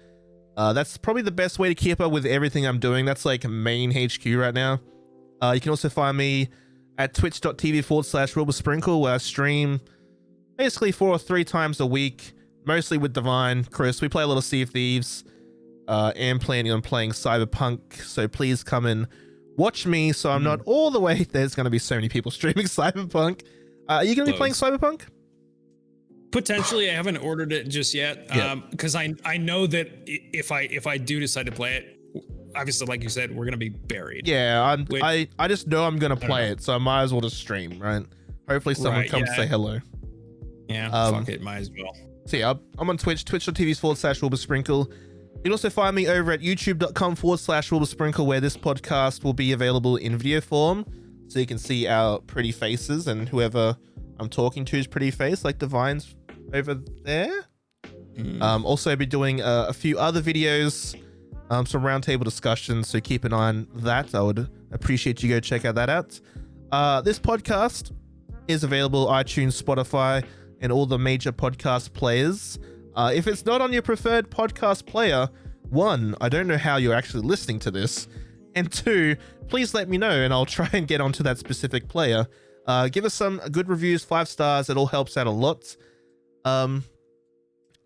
That's probably the best way to keep up with everything I'm doing. That's like main HQ right now. You can also find me at twitch.tv/wilbursprinkle, where I stream basically 4 or 3 times a week, mostly with Divine, Chris. We play a lot of Sea of Thieves, and planning on playing Cyberpunk, so please come and watch me so I'm not all the way. There's going to be so many people streaming Cyberpunk. Are you going to be playing Cyberpunk? Potentially. I haven't ordered it just yet, because I know that if I do decide to play it, obviously, like you said, we're gonna be buried. Yeah, I just know I'm gonna play it, so I might as well just stream, right? Hopefully someone comes to say hello. Yeah, fuck it, might as well. So yeah, I'm on Twitch, twitch.tv/wilbursprinkle. You can also find me over at youtube.com/wilbursprinkle, where this podcast will be available in video form, so you can see our pretty faces, and whoever I'm talking to is pretty face, like Divine's over there. Also be doing a few other videos, some roundtable discussions, so keep an eye on that. I would appreciate you go check that out. This podcast is available iTunes, Spotify, and all the major podcast players. If it's not on your preferred podcast player, 1, I don't know how you're actually listening to this, and 2, please let me know and I'll try and get onto that specific player. Give us some good reviews, 5 stars. It all helps out a lot. I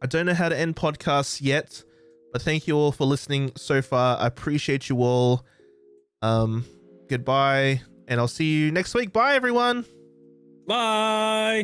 don't know how to end podcasts yet, but thank you all for listening so far. I appreciate you all. Goodbye, and I'll see you next week. Bye, everyone. Bye.